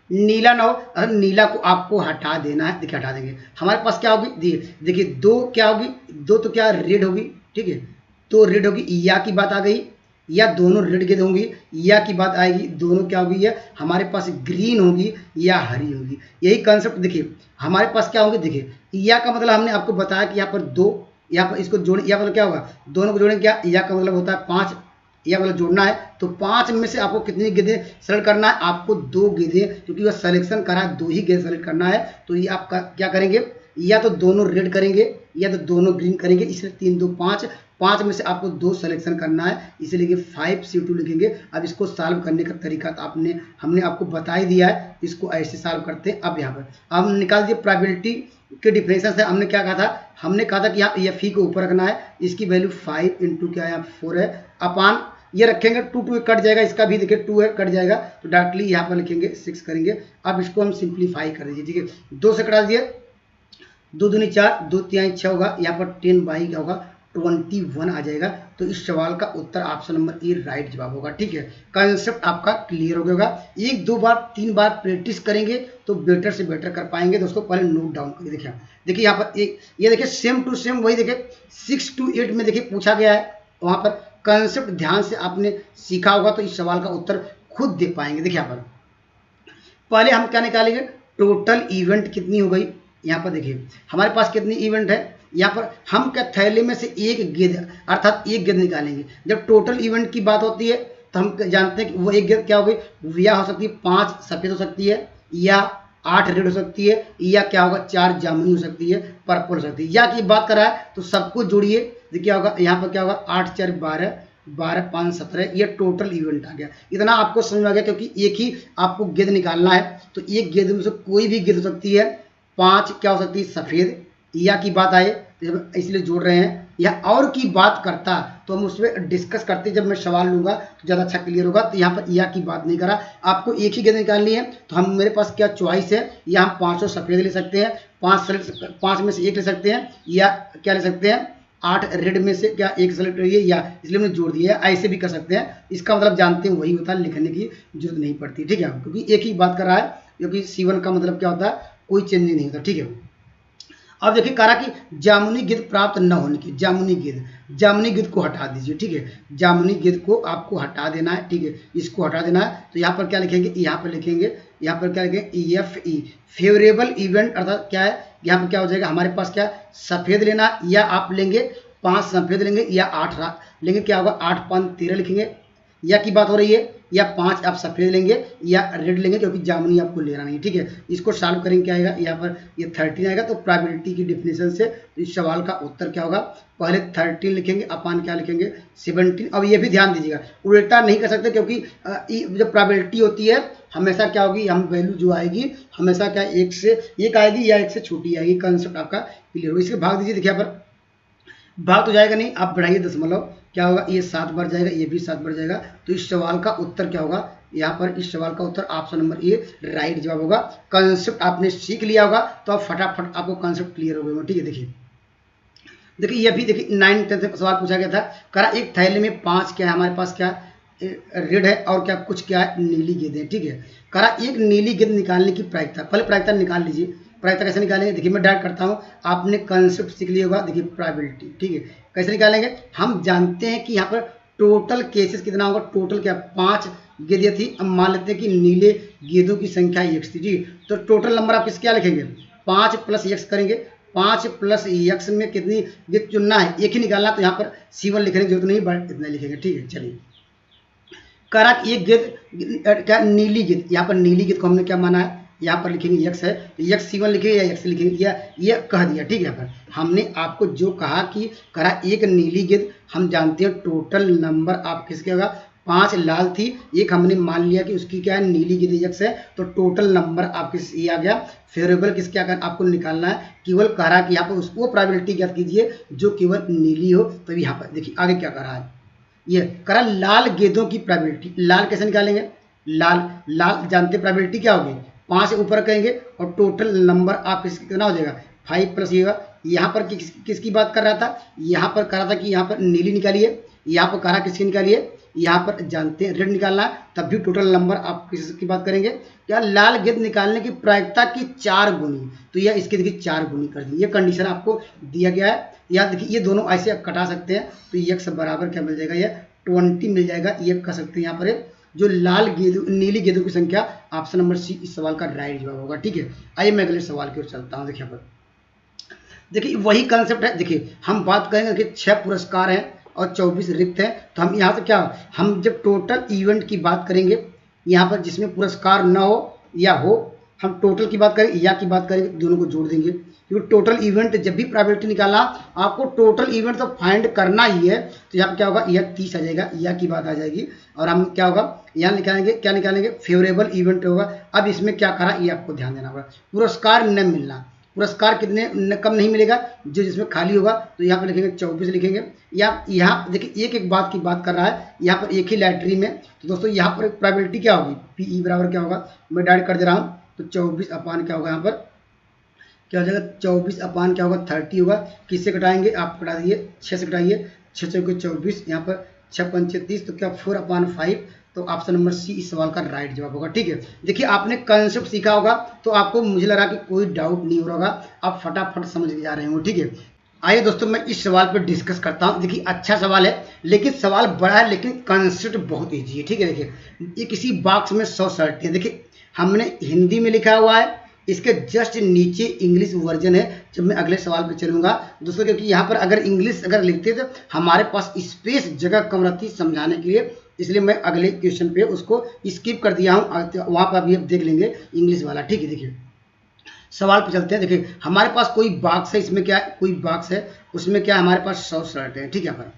नीला ना हो, अगर नीला को आपको हटा देना है, देखिए हटा देंगे, हमारे पास क्या होगी, देखिए 2 क्या होगी, 2 तो क्या रेड होगी, ठीक है, तो रेड होगी, या की बात आ गई, या दोनों रेड गेंद होंगी, या की बात आएगी, दोनों क्या होगी, या हमारे पास ग्रीन होगी या हरी होगी। यही कंसेप्ट देखिए हमारे पास क्या होंगे, देखिए या का मतलब हमने आपको बताया कि यहाँ पर 2, यहाँ पर इसको जोड़, या मतलब क्या होगा, दोनों को जोड़ेंगे, क्या या का मतलब होता है 5, या मतलब जोड़ना है, तो 5 में से आपको कितनी गेंदें सेलेक्ट करना है, आपको 2 गेंदें, क्योंकि वह सिलेक्शन करा है 2 ही गेंद सेलेक्ट करना है, तो ये आप क्या करेंगे, या तो दोनों रेड करेंगे या तो दोनों ग्रीन करेंगे, इसलिए 3 2 5, 5 में से आपको 2 सिलेक्शन करना है, इसलिए 5C2 लिखेंगे। अब इसको सॉल्व करने का तरीका तो हमने आपको बता ही दिया है, इसको ऐसे सॉल्व करते हैं। अब यहाँ पर अब निकाल दिए प्रोबेबिलिटी के डिफरेंसेस से, हमने क्या कहा था, हमने कहा था कि यहाँ FE को ऊपर रखना है, इसकी वैल्यू 5 × क्या है 4 है, अपान ये रखेंगे 2 2 कट जाएगा, इसका भी देखिए 2 है कट जाएगा, तो डायरेक्टली यहाँ पर लिखेंगे 6 करेंगे। अब इसको हम सिंप्लीफाई कर दीजिए, ठीक है, 2 से कटा दीजिए, 2 दूनी 4, 2 3 6 होगा, यहाँ पर 10 क्या होगा 21 आ जाएगा। तो इस सवाल का उत्तर ऑप्शन नंबर ए राइट जवाब होगा, ठीक है। कंसेप्ट आपका क्लियर हो गया, 1 2 बार 3 बार प्रैक्टिस करेंगे तो बेटर से बेटर कर पाएंगे। दोस्तों पहले नोट डाउन करिए, देखिए यहाँ पर ये देखिए सेम टू सेम वही देखिए 6 to 8 में देखिए पूछा गया है, वहाँ पर कंसेप्ट ध्यान से आपने सीखा होगा तो इस सवाल का उत्तर खुद देख पाएंगे। देखिए यहाँ पर पहले हम क्या निकालेंगे, टोटल इवेंट कितनी हो गई, यहाँ पर देखिए हमारे पास कितनी इवेंट है, यहाँ पर हम क्या थैले में से एक गेंद अर्थात एक गेंद निकालेंगे। जब टोटल इवेंट की बात होती है तो हम जानते हैं कि वो एक गेंद क्या हो गई, या हो सकती है 5 सफ़ेद हो सकती है, या 8 रेड हो सकती है, या क्या होगा 4 जामुनी हो सकती है, पर्पल हो सकती है। या की बात करा है तो सबको जोड़िए, देखिए क्या होगा, यहाँ पर क्या होगा 8 4 12 12 5 17, ये टोटल इवेंट आ गया। इतना आपको समझ में आ गया, क्योंकि एक ही आपको गेंद निकालना है, तो एक गेंद में से कोई भी गेंद हो सकती है, 5 क्या हो सकती है सफ़ेद, या की बात आए इसलिए जोड़ रहे हैं, या और की बात करता तो हम उसमें डिस्कस करते, जब मैं सवाल लूंगा तो ज़्यादा अच्छा क्लियर होगा। तो यहाँ पर या की बात नहीं करा, आपको एक ही गेंद निकालनी है, तो हम मेरे पास क्या चॉइस है, या हम 500 सफ़ेद ले सकते हैं, 5 में से एक ले सकते हैं, या क्या ले सकते हैं 8 रेड में से क्या एक सेलेक्ट करिए, या इसलिए हमने जोड़ दिया है, ऐसे भी कर सकते हैं। इसका मतलब जानते हैं वही होता है, लिखने की जरूरत नहीं पड़ती, ठीक है, क्योंकि एक ही बात कर रहा है, क्योंकि C1 का मतलब क्या होता है, कोई चेंज नहीं होता, ठीक है। अब देखिए कहा कि जामुनी गेंद प्राप्त न होने की, जामुनी गेंद को हटा दीजिए, ठीक है, जामुनी गेंद को आपको हटा देना है, ठीक है, इसको हटा देना है। तो यहाँ पर क्या लिखेंगे, यहाँ पर क्या लिखेंगे FE फेवरेबल इवेंट, अर्थात क्या है, यहाँ पर क्या हो जाएगा हमारे पास क्या सफ़ेद लेना, या आप लेंगे 5 सफ़ेद लेंगे, या 8 लेंगे, क्या होगा 8 5 13 लिखेंगे, या की बात हो रही है, या 5 आप सफ़ेद लेंगे या रेड लेंगे, क्योंकि जामुनी आपको लेना नहीं, ठीक है। इसको सॉल्व करेंगे, क्या आएगा, यहाँ पर ये 13 आएगा। तो प्रोबेबिलिटी की डेफिनेशन से इस सवाल का उत्तर क्या होगा, पहले 13 लिखेंगे, अपान क्या लिखेंगे 17। अब ये भी ध्यान दीजिएगा, उल्टा नहीं कर सकते, क्योंकि जब प्रोबेबिलिटी होती है हमेशा क्या होगी, हम वैल्यू जो आएगी हमेशा क्या 1 से 1 आएगी, या 1 से छोटी आएगी। कंसेप्ट आपका क्लियर हो, इसके भाग दीजिए, देखिए यहाँ पर भाग तो जाएगा नहीं, आप बढ़ाइए दशमलव, क्या होगा ये 7 बढ़ जाएगा, ये भी 7 बढ़ जाएगा। तो इस सवाल का उत्तर क्या होगा, यहाँ पर इस सवाल का उत्तर ऑप्शन नंबर ए राइट जवाब होगा। कंसेप्ट आपने सीख लिया होगा तो आप फटाफट आपको कंसेप्ट क्लियर हो गया, ठीक है। देखिए ये भी देखिए 9 10 का सवाल पूछा गया था, करा एक थैले में 5 क्या है, हमारे पास क्या रेड है और क्या कुछ क्या है नीली गेंदें, ठीक है। करा एक नीली गेंद निकालने की प्रायिकता, पहले प्रायिकता निकाल लीजिए। प्रायिकता कैसे निकालेंगे, देखिए मैं डायरेक्ट करता हूँ, आपने कंसेप्ट सीख लिया होगा। देखिए प्रोबेबिलिटी, ठीक है, कैसे निकालेंगे, हम जानते हैं कि यहाँ पर टोटल केसेस कितना होगा, टोटल क्या 5 गेंदें थी। अब मान लेते हैं कि नीले गेंदों की संख्या x थी, जी, तो टोटल नंबर आप किस क्या लिखेंगे 5 + x करेंगे, 5 + x में कितनी गेंद चुनना है, एक ही निकालना, तो यहाँ पर C1 लिखने की जरूरत नहीं, बट इतना लिखेंगे, ठीक है। चलिए करा एक गेंद क्या नीली गेंद, यहाँ पर नीली गेंद को हमने क्या माना है, यहाँ पर लिखेंगे x है, तो x C1 लिखेंगे या x लिखेंगे, या ये कह दिया, ठीक है। यहाँ पर हमने आपको जो कहा कि करा एक नीली गेंद, हम जानते हैं टोटल नंबर आप किसके होगा, 5 लाल थी, एक हमने मान लिया कि उसकी क्या है नीली गेंद x है, तो टोटल नंबर आपके ये आ गया। फेवरेबल किस क्या आपको निकालना है, केवल कह रहा है कि यहाँ पर उसको प्रोबेबिलिटी ज्ञात कीजिए जो केवल नीली हो। तो यहाँ पर देखिए आगे क्या कर रहा है, ये करा लाल गेंदों की प्रोबेबिलिटी, लाल कैसे निकालेंगे, लाल लाल जानते प्रोबेबिलिटी क्या होगी, 5 से ऊपर कहेंगे और टोटल नंबर आप कितना हो जाएगा 5 प्लस ये। यहाँ पर किसकी बात कर रहा था, यहाँ पर कर रहा था कि यहाँ पर नीली निकालिए, यहाँ पर कहा किसकी निकालिए, यहाँ पर जानते हैं रेड निकालना है, तब भी टोटल नंबर आप किसकी बात करेंगे, क्या लाल गेंद निकालने की प्रायिकता की 4 गुनी, तो यह इसकी देखिए 4 गुनी कर दी। ये कंडीशन आपको दिया गया है। या देखिए ये दोनों ऐसे कटा सकते हैं, तो x बराबर क्या मिल जाएगा, ये 20 मिल जाएगा। ये कह सकते हैं यहाँ पर जो लाल गेंद नीली गेंदों की संख्या, ऑप्शन नंबर सी इस सवाल का राइट जवाब होगा। ठीक है, आइए मैं अगले सवाल की ओर चलता हूँ। देखिए पर देखिए वही कंसेप्ट है। देखिए हम बात करेंगे कि 6 पुरस्कार हैं और 24 रिक्त है, तो हम यहाँ से क्या, हम जब टोटल इवेंट की बात करेंगे यहाँ पर जिसमें पुरस्कार न हो या हो, हम टोटल की बात करें या की बात करेंगे, दोनों को जोड़ देंगे, क्योंकि टोटल इवेंट जब भी प्रोबेबिलिटी निकालना आपको टोटल इवेंट तो फाइंड करना ही है। तो यहाँ क्या होगा, यह 30 आ जाएगा, या की बात आ जाएगी, और हम क्या होगा यहाँ निकालेंगे, क्या निकालेंगे, फेवरेबल इवेंट होगा। अब इसमें क्या करा ये आपको ध्यान देना होगा, पुरस्कार न मिलना, पुरस्कार कितने कम नहीं मिलेगा, जो जिसमें खाली होगा, तो यहाँ पर लिखेंगे 24 लिखेंगे। या यहाँ देखिए एक बात की बात कर रहा है यहाँ पर एक ही लैटरी में, तो दोस्तों यहाँ पर प्रोबेबिलिटी क्या होगी, पी बराबर क्या होगा, मैं डायरेक्ट कर दे रहा हूँ, तो 24 अपान क्या होगा, यहाँ पर क्या हो जाएगा 24 अपान क्या होगा 30 होगा। किससे कटाएंगे, आप कटा दीजिए 6 से कटाइए, 6 चौके 24, यहाँ पर 6 पंचे 30, तो क्या 4/5, तो ऑप्शन नंबर सी इस सवाल का राइट जवाब होगा। ठीक है, देखिए आपने कंसेप्ट सीखा होगा, तो आपको मुझे लगा कि कोई डाउट नहीं हो रहा होगा, आप फटाफट समझ के जा रहे हो। ठीक है, आइए दोस्तों मैं इस सवाल पर डिस्कस करता हूँ। देखिए अच्छा सवाल है, लेकिन सवाल बड़ा है, लेकिन कंसेप्ट बहुत ईजी है। ठीक है, देखिए ये किसी बॉक्स में 100 शर्टें हैं, देखिए हमने हिंदी में लिखा हुआ है, इसके जस्ट नीचे इंग्लिश वर्जन है। जब मैं अगले सवाल पे चलूंगा दोस्तों, क्योंकि यहाँ पर अगर इंग्लिश अगर लिखते तो हमारे पास स्पेस जगह कम रहती समझाने के लिए, इसलिए मैं अगले क्वेश्चन पे उसको स्किप कर दिया हूँ, वहाँ पर अभी आप देख लेंगे इंग्लिश वाला। ठीक है, देखिए सवाल पे चलते हैं। देखिए हमारे पास कोई बॉक्स है, इसमें क्या है, कोई बॉक्स है, उसमें क्या है, हमारे पास 100 शर्ट है। ठीक है, पर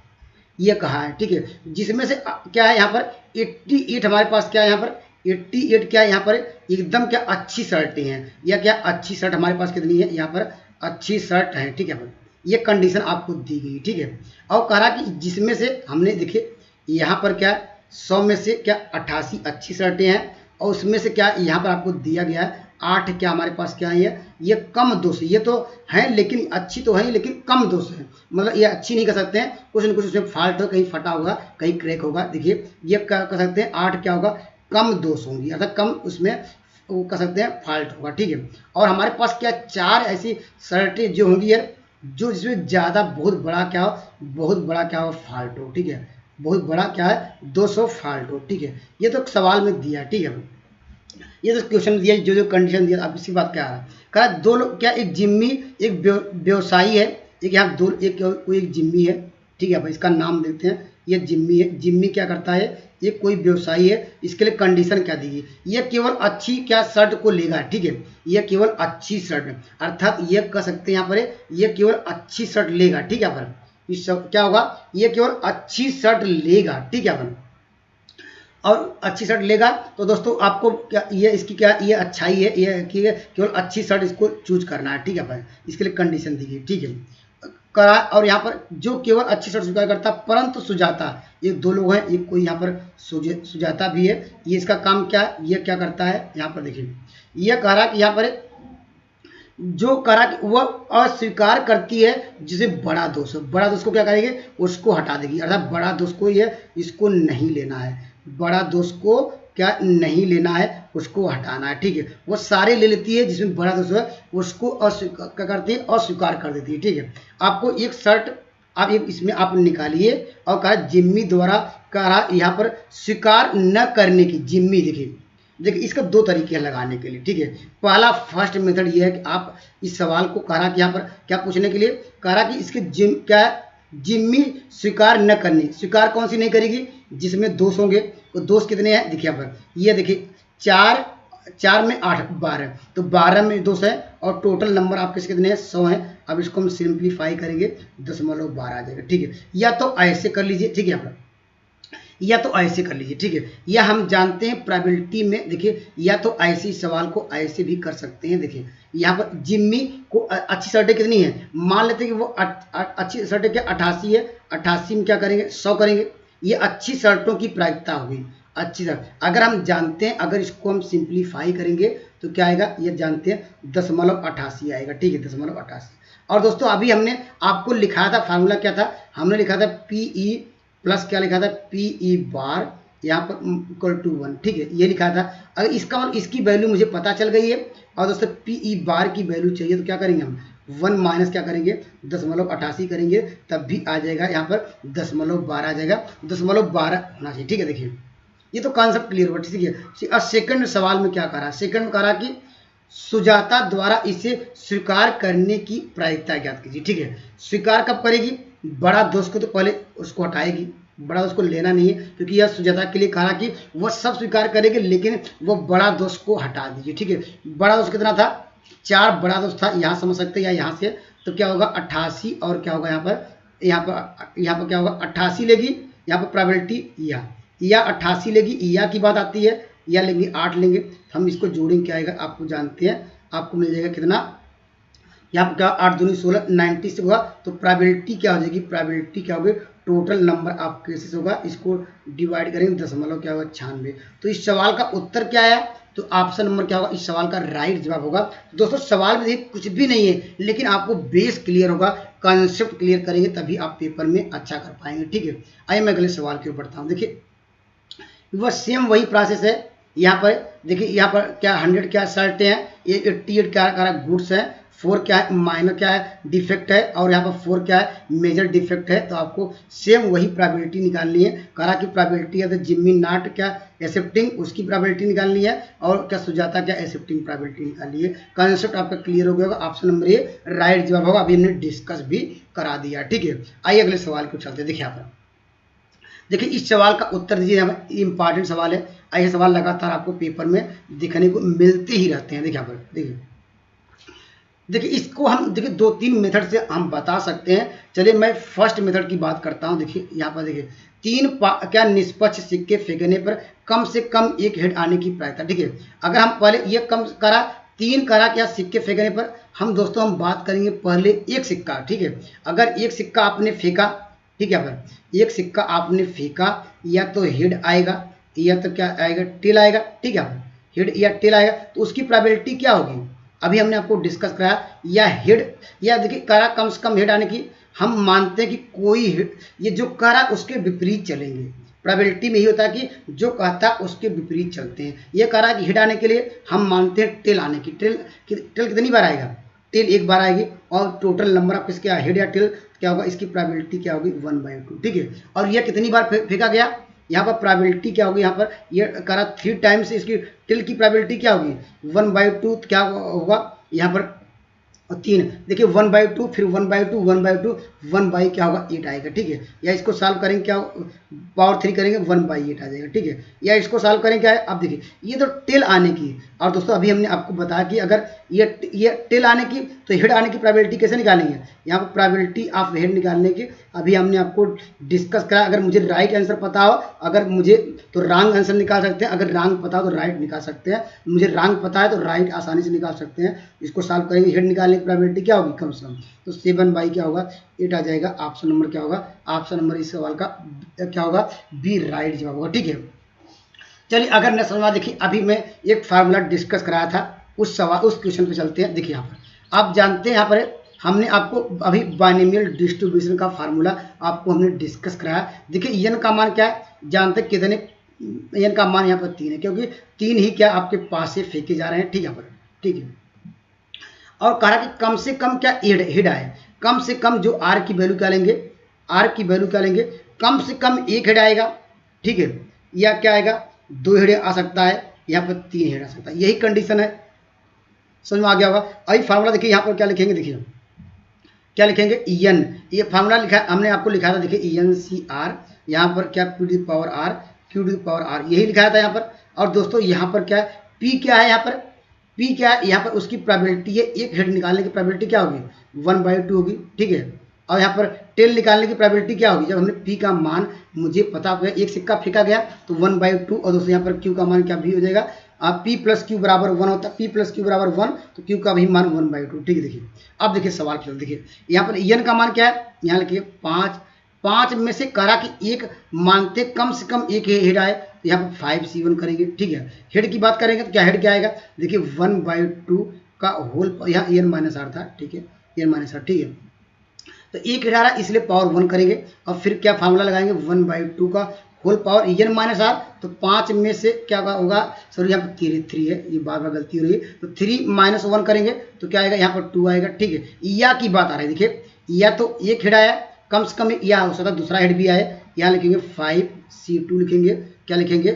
ये कहा है, ठीक है, जिसमें से क्या है यहाँ पर 88 हमारे पास क्या है, यहाँ पर 88 क्या है, यहाँ पर एकदम क्या अच्छी शर्टें हैं, या क्या अच्छी शर्ट हमारे पास कितनी है, यहाँ पर अच्छी शर्ट है। ठीक है, पर ये कंडीशन आपको दी गई। ठीक है, और कह रहा कि जिसमें से हमने देखिए यहाँ पर क्या 100 में से क्या 88 अच्छी शर्टें हैं, और उसमें से क्या यहाँ पर आपको दिया गया है 8 क्या हमारे पास क्या है, ये कम दोष, ये तो हैं लेकिन अच्छी तो है लेकिन कम दोष है, मतलब ये अच्छी नहीं कर सकते हैं, कुछ न कुछ उसमें फॉल्ट हो, कहीं फटा होगा, कहीं क्रैक होगा। देखिए ये क्या कर सकते हैं, 8 क्या होगा, कम दोष होंगी, अर्थात कम उसमें वो कर सकते हैं फॉल्ट होगा। ठीक है, और हमारे पास क्या 4 ऐसी शर्टें जो होंगी है जो जिसमें ज़्यादा बहुत बड़ा क्या हो, बहुत बड़ा क्या हो फॉल्ट हो। ठीक है, बहुत बड़ा क्या है 200 फॉल्ट हो। ठीक है, ये तो सवाल में दिया है। ठीक है, ये तो क्वेश्चन दिया, जो कंडीशन दिया, अब इसी बात क्या आ रहा है, कहा 2 लोग क्या, एक जिम्मी एक व्यवसायी है, एक यहाँ कोई एक जिम्मी है। ठीक है, भाई इसका नाम देखते हैं, ये जिम्मी है। जिम्मी क्या करता है, ये कोई व्यवसायी है, इसके लिए कंडीशन क्या दी गई, ये केवल अच्छी क्या शर्ट को लेगा। ठीक है, ये केवल अच्छी शर्ट, अर्थात ये कह सकते हैं यहाँ पर ये केवल अच्छी शर्ट लेगा। ठीक है, पर इस क्या होगा, ये केवल अच्छी शर्ट लेगा। ठीक है, पर और अच्छी शर्ट लेगा, तो दोस्तों आपको क्या ये इसकी क्या ये अच्छाई है, ये कि केवल अच्छी शर्ट इसको चूज करना है। ठीक है भाई, इसके लिए कंडीशन दी गई। ठीक है, करा, और यहाँ पर जो केवल अच्छी शर्ट स्वीकार करता, परंतु सुजाता, ये 2 लोग हैं, एक कोई यहाँ पर सुजाता भी है, ये इसका काम क्या, ये क्या करता है, यहाँ पर देखिए ये कह रहा कि यहाँ पर जो करा कि वह अस्वीकार करती है जिसे बड़ा दोष, बड़ा दोष को क्या करेंगे, उसको हटा देगी, अर्थात बड़ा दोष को ये इसको नहीं लेना है, बड़ा दोष को क्या नहीं लेना है, उसको हटाना है। ठीक है, वो सारे ले लेती है जिसमें बड़ा दोष है, उसको क्या करती है, अस्वीकार कर देती है। ठीक है, आपको एक शर्ट आप एक इसमें आप निकालिए, और कहा जिम्मी द्वारा कहा यहाँ पर स्वीकार न करने की, जिम्मी देखिए इसका 2 तरीके हैं लगाने के लिए। ठीक है, पहला फर्स्ट मेथड ये है कि आप इस सवाल को कह रहा कि यहाँ पर क्या पूछने के लिए कह रहा कि इसके क्या जिम्मी स्वीकार न करनी, स्वीकार कौन सी नहीं करेगी, जिसमें दोष होंगे, तो दोष कितने हैं, देखिए यहाँ पर ये देखिए 4 में 8 12, तो 12 में दोष है, और टोटल नंबर आपके कितने हैं 100 हैं। अब इसको हम सिंप्लीफाई करेंगे, 0.12 आ जाएगा। ठीक है, या तो ऐसे कर लीजिए, ठीक है, यहाँ पर या तो ऐसे कर लीजिए। ठीक है, या हम जानते हैं प्रोबेबिलिटी में, देखिए या तो ऐसे सवाल को ऐसे भी कर सकते हैं। देखिए यहाँ पर जिम्मी को अच्छी शर्टें कितनी है, मान लेते हैं कि वो अच्छी शर्टें क्या 88 है, 88 में क्या करेंगे 100 करेंगे, ये अच्छी शर्टों की प्रायिकता होगी, अच्छी तरह। अगर हम जानते हैं, अगर इसको हम सिंप्लीफाई करेंगे तो क्या आएगा, ये जानते हैं 0.88 आएगा, ठीक है 0.88। और दोस्तों अभी हमने आपको लिखा था फार्मूला क्या था, हमने लिखा था PE प्लस क्या लिखा था PE बार यहाँ पर इक्वल टू 1, ठीक है ये लिखा था। अगर इसका मतलब इसकी वैल्यू मुझे पता चल गई है और दोस्तों PE बार की वैल्यू चाहिए तो क्या करेंगे हम 1 माइनस क्या करेंगे 0.88 करेंगे, तब भी आ जाएगा यहाँ पर 0.12 आ जाएगा, 0.12 होना चाहिए, ठीक है। देखिए ये तो कॉन्सेप्ट क्लियर हुआ, ठीक है। और सेकंड सवाल में क्या करा, सेकंड में करा कि सुजाता द्वारा इसे स्वीकार करने की प्रायिकता ज्ञात कीजिए, ठीक है। स्वीकार कब करेगी, बड़ा दोस्त को तो पहले उसको हटाएगी, बड़ा दोस्त को लेना नहीं है, क्योंकि यह सुजाता के लिए कहा कि वह सब स्वीकार करेगी लेकिन वो बड़ा दोस्त को हटा दीजिए, ठीक है। बड़ा दोस्त कितना था 4, बड़ा दोस्त था, यहाँ समझ सकते हैं या यहाँ से, तो क्या होगा 88 और क्या होगा यहाँ पर क्या होगा 88 लेगी, यहाँ पर प्रोबेबिलिटी या 88 लेगी, या की बात आती है, या लेंगे 8 लेंगे, हम इसको जोड़ेंगे क्या आएगा आपको जानते हैं, आपको मिल जाएगा कितना, यहाँ पर क्या 8 दूनी 16 90 से होगा, तो प्रोबेबिलिटी क्या हो जाएगी, प्रोबेबिलिटी क्या होगी टोटल नंबर ऑफ केसेस होगा, इसको डिवाइड करेंगे दशमलव क्या होगा 96। तो इस सवाल का उत्तर क्या है, तो ऑप्शन नंबर क्या होगा इस सवाल का राइट जवाब होगा। दोस्तों सवाल में देखिए कुछ भी नहीं है, लेकिन आपको बेस क्लियर होगा, कॉन्सेप्ट क्लियर करेंगे तभी आप पेपर में अच्छा कर पाएंगे, ठीक है। आइए मैं अगले सवाल की ओर बढ़ता हूँ। देखिए वह सेम वही प्रोसेस है, यहाँ पर देखिए यहाँ पर क्या 100 क्या शर्टें हैं, 88 क्या गुड्स है, 4 क्या है माइनर क्या है डिफेक्ट है, और यहाँ पर 4 क्या है मेजर डिफेक्ट है। तो आपको सेम वही प्रोबेबिलिटी निकालनी है, करा की प्रोबेबिलिटी है तो जिम्मी नॉट क्या एक्सेप्टिंग उसकी प्रोबेबिलिटी निकालनी है, और क्या सुजाता क्या एक्सेप्टिंग प्रोबेबिलिटी निकालनी है। कॉन्सेप्ट आपका क्लियर हो गया होगा, ऑप्शन नंबर ए राइट जवाब होगा, अभी हमने डिस्कस भी करा दिया, ठीक है। आइए अगले सवाल को चलते हैं। देखिए यहाँ पर देखिए इस सवाल का उत्तर दीजिए, हमें इंपॉर्टेंट सवाल है, ऐसे सवाल लगातार आपको पेपर में दिखने को मिलते ही रहते हैं। देखिए यहाँ पर देखिए इसको हम देखिए 2-3 मेथड से हम बता सकते हैं। चलिए मैं फर्स्ट मेथड की बात करता हूं। देखिए यहाँ पर देखिए 3 क्या निष्पक्ष सिक्के फेंकने पर कम से कम एक हेड आने की प्रायिकता, ठीक है। अगर हम पहले ये कम करा 3 करा क्या सिक्के फेंकने पर, हम दोस्तों हम बात करेंगे पहले एक सिक्का, ठीक है। अगर एक सिक्का आपने फेंका, ठीक है, पर एक सिक्का आपने फेंका, या तो हेड आएगा या तो क्या आएगा टेल आएगा, ठीक है। हेड या टेल आएगा तो उसकी प्रोबेबिलिटी क्या होगी, अभी हमने आपको डिस्कस कराया, या हेड या देखिए करा कम से कम हेड आने की, हम मानते हैं कि कोई हेड ये जो करा उसके विपरीत चलेंगे। प्रोबेबिलिटी में ही होता है कि जो कहता है उसके विपरीत चलते हैं। ये करा कि हेड आने के लिए हम मानते हैं टेल आने की, टेल कितनी बार आएगा, टेल एक बार आएगी, और टोटल नंबर ऑफ किसके हेड या टेल क्या होगा इसकी प्रोबेबिलिटी क्या होगी 1/2, ठीक है। और यह कितनी बार फेंका गया, यहाँ पर प्रोबेबिलिटी क्या होगी, यहाँ पर ये करा 3 टाइम्स, इसकी टिल की प्रोबेबिलिटी क्या होगी 1/2, क्या होगा यहाँ पर 3, देखिए 1/2 फिर 1/2 1/2 1 क्या होगा 8 आएगा, ठीक है। या इसको सॉल्व करेंगे क्या पावर 3 करेंगे 1/8 आ जाएगा, ठीक है। या इसको सॉल्व करेंगे क्या है, अब देखिए ये तो टेल आने की, और दोस्तों अभी हमने आपको बताया कि अगर ये टेल आने की तो हेड आने की प्रोबेबिलिटी कैसे निकालेंगे, यहाँ पर प्रोबेबिलिटी ऑफ हेड निकालने की अभी हमने आपको डिस्कस करा। अगर मुझे राइट आंसर पता हो, अगर मुझे तो रॉन्ग आंसर निकाल सकते हैं, अगर रॉन्ग पता हो तो राइट निकाल सकते हैं, मुझे रॉन्ग पता है तो राइट आसानी से निकाल सकते हैं। इसको सॉल्व करेंगे, हेड निकालने की प्रोबेबिलिटी क्या होगी कम से कम, तो 7 क्या होगा 8 आ जाएगा। ऑप्शन नंबर क्या होगा, ऑप्शन नंबर इस सवाल का क्या होगा बी राइट जवाब होगा, ठीक है। चलिए अगर न समझ देखिए अभी मैं एक फार्मूला डिस्कस कराया था, उस क्वेश्चन पे चलते हैं। देखिए यहाँ पर आप जानते हैं, यहाँ पर हमने आपको अभी बाइनोमियल डिस्ट्रीब्यूशन का फार्मूला आपको हमने डिस्कस कराया। देखिए एन का मान क्या है जानते हैं, कितने एन का मान यहाँ पर 3 है, क्योंकि 3 ही क्या आपके पास से फेंके जा रहे हैं, ठीक है यहाँ पर, ठीक है। और कहा कि कम से कम क्या हेड आए, कम से कम जो आर की वैल्यू क्या लेंगे, आर की वैल्यू क्या लेंगे, कम से कम 1 हेड आएगा, ठीक है, या क्या आएगा 2 हेड आ सकता है, यहाँ पर 3 हेड आ सकता है, यही कंडीशन है। समझ में आ गया होगा। अभी फार्मूला देखिए यहाँ पर क्या लिखेंगे, देखिए क्या लिखेंगे एन, ये फार्मूला लिखा हमने आपको लिखा था, देखिए एन सी आर, यहाँ पर क्या Q to the power R, Q to the power R यही लिखाया था यहाँ पर। और दोस्तों यहाँ पर क्या है पी क्या है, यहाँ पर पी क्या है, यहाँ पर उसकी प्रोबेबिलिटी है, एक हेड निकालने की प्रोबेबिलिटी क्या होगी 1/2 होगी, ठीक है। और यहाँ पर टेल निकालने की प्रोबेबिलिटी क्या होगी, जब हमने पी का मान मुझे पता हो गया, एक सिक्का फेंका गया तो 1/2, और दोस्तों यहाँ पर क्यू का मान क्या भी हो जाएगा, पी प्लस क्यू बराबर 1 होता है, पी प्लस क्यू बराबर 1, तो क्यू का भी मान 1/2, ठीक है। देखिए अब देखिए सवाल फिर देखिए यहाँ पर एन का मान क्या है, यहाँ लिखिए 5 में से करा कि एक मानते कम से कम एक हेड आए, यहाँ पर 5c1 करेंगे, ठीक है। हेड की बात करेंगे तो क्या हेड क्या आएगा, देखिए 1/2 का होल, यहाँ n माइनस आर था, ठीक है, n माइनस आर, ठीक है। तो एक हेड आ रहा है इसलिए पावर 1 करेंगे, और फिर क्या फार्मूला लगाएंगे 1/2 का whole power n minus R, तो 5 में से क्या होगा, सॉरी यहाँ पर 3 है, ये बार बार गलती हो रही है, तो 3 माइनस 1 करेंगे तो क्या आएगा, यहाँ पर 2 आएगा, ठीक है। या की बात आ रही है, देखिए या तो एक हेड आया, कम से कम या हो सकता है दूसरा हेड भी आए, यहाँ लिखेंगे 5c2 लिखेंगे, क्या लिखेंगे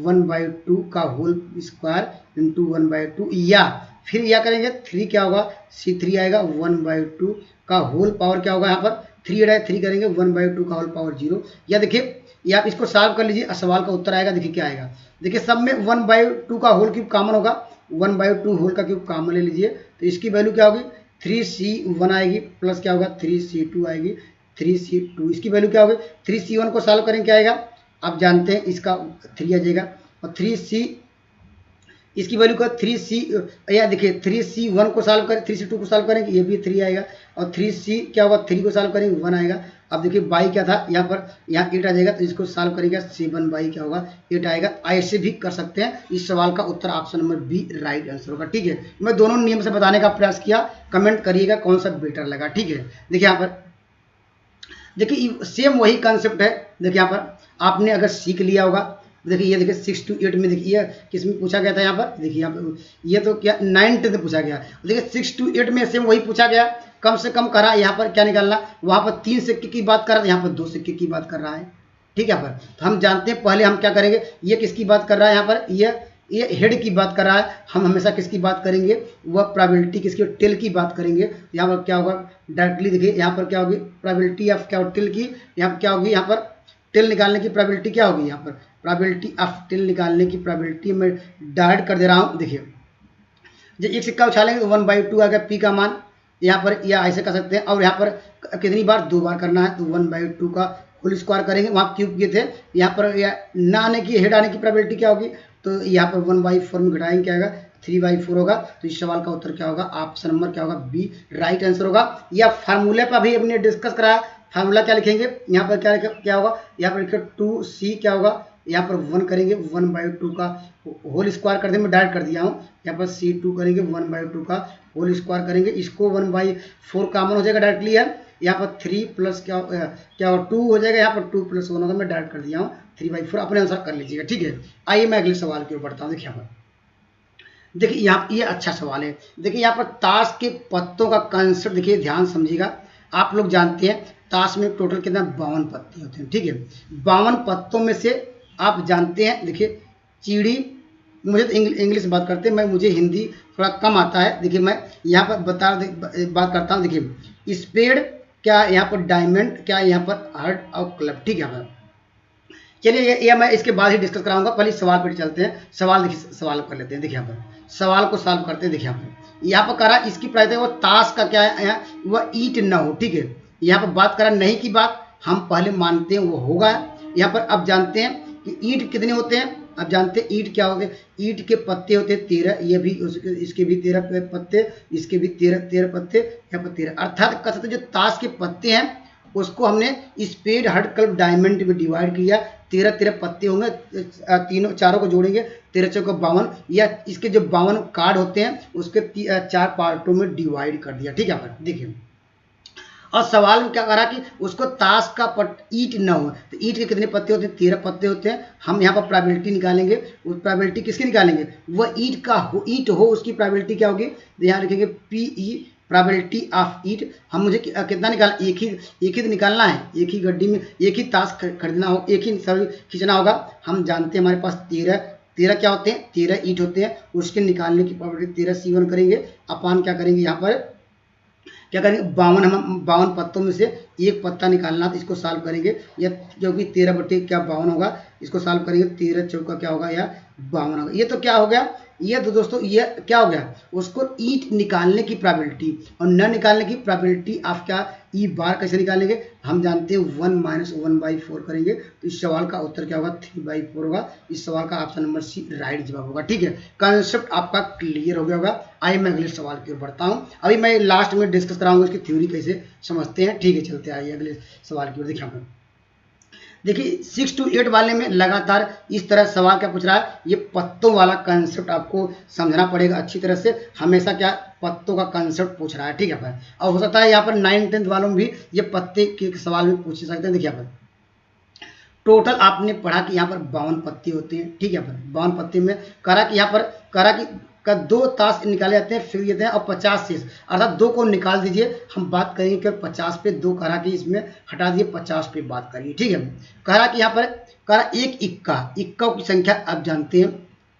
1/2 का होल स्क्वायर इंटू 1/2, या फिर या करेंगे 3 क्या होगा, c3 आएगा 1/2 का होल पावर क्या होगा, यहाँ पर 3 हेड है 3 करेंगे 1/2 का होल पावर 0, या देखिए या आप इसको सॉल्व कर लीजिए, सवाल का उत्तर आएगा, देखिए क्या आएगा, देखिए सब में 1/2 का होल क्यूब कॉमन होगा, 1/2 होल का क्यूब कॉमन ले लीजिए, तो इसकी वैल्यू क्या होगी 3c1 आएगी, प्लस क्या होगा 3c2 आएगी, 3c2 इसकी वैल्यू क्या होगी, 3c1 को सॉल्व करेंगे क्या आएगा, आप जानते हैं इसका 3 आ जाएगा, और 3c इसकी वैल्यू का 3c, या देखिए 3c1 को सॉल्व करें, 3c2 को सॉल्व करेंगे, ये भी 3 आएगा, और 3c क्या होगा 3 को सॉल्व करेंगे 1 आएगा। अब देखिए बाई क्या था, यहाँ पर यहाँ 8 आ जाएगा, तो इसको सॉल्व करेंगे 7 बाई क्या होगा 8 आएगा। ऐसे भी कर सकते हैं, इस सवाल का उत्तर option number B right answer होगा, ठीक है। मैं दोनों नियम से बताने का प्रयास किया, कमेंट करिएगा कौन सा बेटर लगा, ठीक है। देखिए यहाँ पर देखिए सेम वही कंसेप्ट है, देखिए यहाँ पर आपने अगर सीख लिया होगा, देखिए ये देखिए 6 to 8 में, देखिए ये किस में पूछा गया था, यहाँ पर देखिए यहाँ पर ये तो क्या 9th में पूछा गया, देखिए 6 to 8 में सेम वही पूछा गया, कम से कम करा, यहाँ पर क्या निकालना, वहाँ पर 3 सिक्के की बात कर रहा है, यहाँ पर 2 सिक्के की बात कर रहा है, ठीक है। यहाँ पर तो हम जानते हैं, पहले हम क्या करेंगे, ये किसकी बात कर रहा है, यहाँ पर ये हेड की बात कर रहा है, हम हमेशा किसकी बात करेंगे, वह प्रोबेबिलिटी किसकी, टेल की बात करेंगे। यहाँ पर क्या होगा डायरेक्टली, देखिए यहाँ पर क्या होगी प्रोबेबिलिटी ऑफ क्या टेल की, यहाँ पर क्या होगी, यहाँ पर टेल निकालने की प्रोबेबिलिटी क्या होगी, यहाँ पर प्रोबेबिलिटी ऑफ टेल निकालने की प्रोबेबिलिटी मैं डायरेक्ट कर दे रहा हूँ। देखिए जब एक सिक्का उछालेंगे तो 1/2 आ गया पी का मान, यहाँ पर या ऐसे कर सकते हैं, और यहाँ पर कितनी बार 2 बार करना है, तो 1/2 का होल स्क्वायर करेंगे, वहाँ क्यूब किए थे, यहाँ पर या ना आने की हेड आने की प्रोबेबिलिटी क्या होगी, तो यहाँ पर 1/4 में घटाएंगे क्या आएगा 3/4 होगा। तो इस सवाल का उत्तर क्या होगा, ऑप्शन नंबर क्या होगा बी राइट आंसर होगा। या फार्मूले पर भी हमने डिस्कस कराया, फार्मूला क्या लिखेंगे, यहाँ पर क्या होगा, यहाँ पर लिखे 2c क्या होगा, यहाँ पर 1 करेंगे 1/2 का होल स्क्वायर कर देंगे, मैं डायरेक्ट कर दिया हूँ, यहाँ पर c2 करेंगे 1/2 का होल स्क्वायर करेंगे, इसको 1/4 कॉमन हो जाएगा डायरेक्टली है, यहाँ पर 3 प्लस क्या होगा 2 हो जाएगा, यहाँ पर 2 + 1 होगा, मैं डायरेक्ट कर दिया हूँ 3/4, अपने अनुसार कर लीजिएगा, ठीक है। आइए मैं अगले सवाल की ओर बढ़ता हूँ। देखिए यहाँ पर देखिए यहाँ ये अच्छा सवाल है, देखिए यहाँ पर ताश के पत्तों का कंसेप्ट देखिए ध्यान समझिएगा। आप लोग जानते हैं ताश में टोटल कितना 52 पत्ते होते हैं, ठीक है। 52 पत्तों में से आप जानते हैं, देखिए चिड़ी, मुझे तो इंग्लिश बात करते हैं, मुझे हिंदी थोड़ा कम आता है, देखिए मैं यहाँ पर बात करता हूँ। देखिए स्पेड क्या, यहाँ पर डायमंड क्या, यहाँ पर हार्ट और क्लब, ठीक है। यहाँ पर चलिए ये मैं इसके बाद ही डिस्कस कराऊंगा, पहले सवाल पर चलते हैं। सवाल देखिए, सवाल कर लेते हैं। देखिए यहाँ पर सवाल को सॉल्व करते हैं। देखिए यहाँ पर करा इसकी प्राइस है वो ताश का क्या है, वह ईट न हो, ठीक है। यहाँ पर बात करा नहीं की बात, हम पहले मानते हैं वो होगा। यहाँ पर अब जानते हैं कि ईट कितने होते हैं, अब जानते हैं ईट क्या होते हैं, ईट के पत्ते होते हैं 13, ये भी इसके भी 13 पत्ते, इसके भी 13 पत्ते, यहाँ पर 13, अर्थात कह सकते जो ताश के पत्ते हैं उसको हमने स्पेड हार्ट क्लब डायमंड में डिवाइड किया, 13 पत्ते होंगे, चारों को जोड़ेंगे 13 × 52, या इसके जो 52 कार्ड होते हैं उसके 4 पार्टों में डिवाइड कर दिया, ठीक है। यहाँ पर देखिए और सवाल में क्या करा कि उसको ताश का ईट न हो, तो ईट के कितने पत्ते होते हैं, 13 पत्ते होते हैं। हम यहाँ पर प्रोबेबिलिटी निकालेंगे, उस प्रोबेबिलिटी किसकी निकालेंगे, वह ईट का हो, ईट हो उसकी प्रोबेबिलिटी क्या होगी, यहाँ लिखेंगे PE प्रोबेबिलिटी ऑफ ईट। हम मुझे कितना निकालना, एक ही निकालना है, एक ही गड्डी में एक ही ताश खरीदना हो, एक ही सभी खींचना होगा। हम जानते हैं हमारे पास 13 क्या होते हैं, 13 ईट होते हैं, उसके निकालने की प्रोबेबिलिटी 13c1 करेंगे, अपान क्या करेंगे, यहाँ पर क्या करेंगे 52 पत्तों में से एक पत्ता निकालना, तो इसको सॉल्व करेंगे, या क्योंकि 13/52 होगा, इसको सॉल्व करेंगे 13 चौका क्या होगा, या 52 होगा। ये तो क्या हो गया, ये तो दोस्तों ये क्या हो गया, उसको ईट निकालने की प्रोबेबिलिटी और न निकालने की प्रोबेबिलिटी ऑफ क्या ई बार कैसे निकालेंगे, हम जानते हैं 1 - 1/4 करेंगे, तो इस सवाल का उत्तर क्या होगा 3/4 होगा। इस सवाल का ऑप्शन नंबर सी राइट जवाब होगा, ठीक है। कंसेप्ट आपका क्लियर हो गया होगा। आइए मैं अगले सवाल की ओर बढ़ता हूँ, अभी मैं लास्ट में डिस्कस कराऊंगा इसकी थ्योरी कैसे समझते हैं, ठीक है। चलते आइए अगले सवाल की ओर। देखिए 6 to 8 वाले में लगातार इस तरह सवाल क्या पूछ रहा है, ये पत्तों वाला कंसेप्ट आपको समझना पड़ेगा अच्छी तरह से। हमेशा क्या पत्तों का कंसेप्ट पूछ रहा है, ठीक है भाई। और हो सकता है यहाँ पर 9th-10th वालों में भी ये पत्ते के सवाल भी पूछ सकते हैं। देखिए यहाँ पर टोटल आपने पढ़ा कि यहाँ पर 52 पत्ते होते हैं, ठीक है भाई। 52 पत्ते में करा कि यहाँ पर करा कि का 2 ताश निकाले जाते हैं, फिर देते हैं और 50 शेष, अर्थात 2 को निकाल दीजिए। हम बात करेंगे केवल 50 पे, 2 करा कि इसमें हटा दिए, 50 पे बात करिए, ठीक है। करा कि यहाँ पर करा एक इक्का की संख्या आप जानते हैं,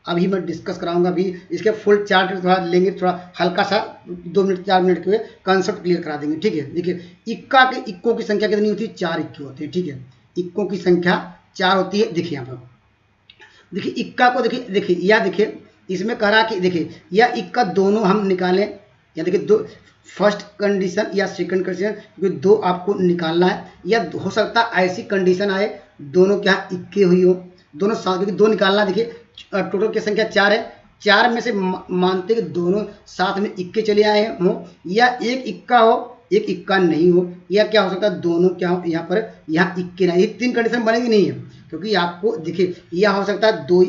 अभी मैं डिस्कस कराऊंगा। अभी इसके फुल चार्ट थोड़ा लेंगे, थोड़ा हल्का सा 2 मिनट 4 मिनट के कंसेप्ट क्लियर करा देंगे, ठीक है। देखिए इक्कों की संख्या कितनी होती है, 4 इक्के होते हैं, ठीक है। इक्कों की संख्या 4 होती है। देखिए यहाँ पर देखिए इक्का को देखिए या देखिए इसमें कह रहा कि देखिए या इक्का दोनों हम निकालें, या देखिए दो फर्स्ट कंडीशन या सेकंड कंडीशन, क्योंकि 2 आपको निकालना है, या हो सकता है ऐसी कंडीशन आए दोनों क्या इक्के हुई हो, दोनों साथ, क्योंकि 2 निकालना। देखिए टोटल की संख्या 4 है, 4 में से मानते कि दोनों साथ में इक्के चले आए हो, या एक इक्का हो एक इक्का नहीं हो, या क्या हो सकता है दोनों क्या हो यहाँ पर यहाँ इक्के नहीं। 3 कंडीशन बनेगी नहीं है, क्योंकि आपको देखिए या हो सकता है 2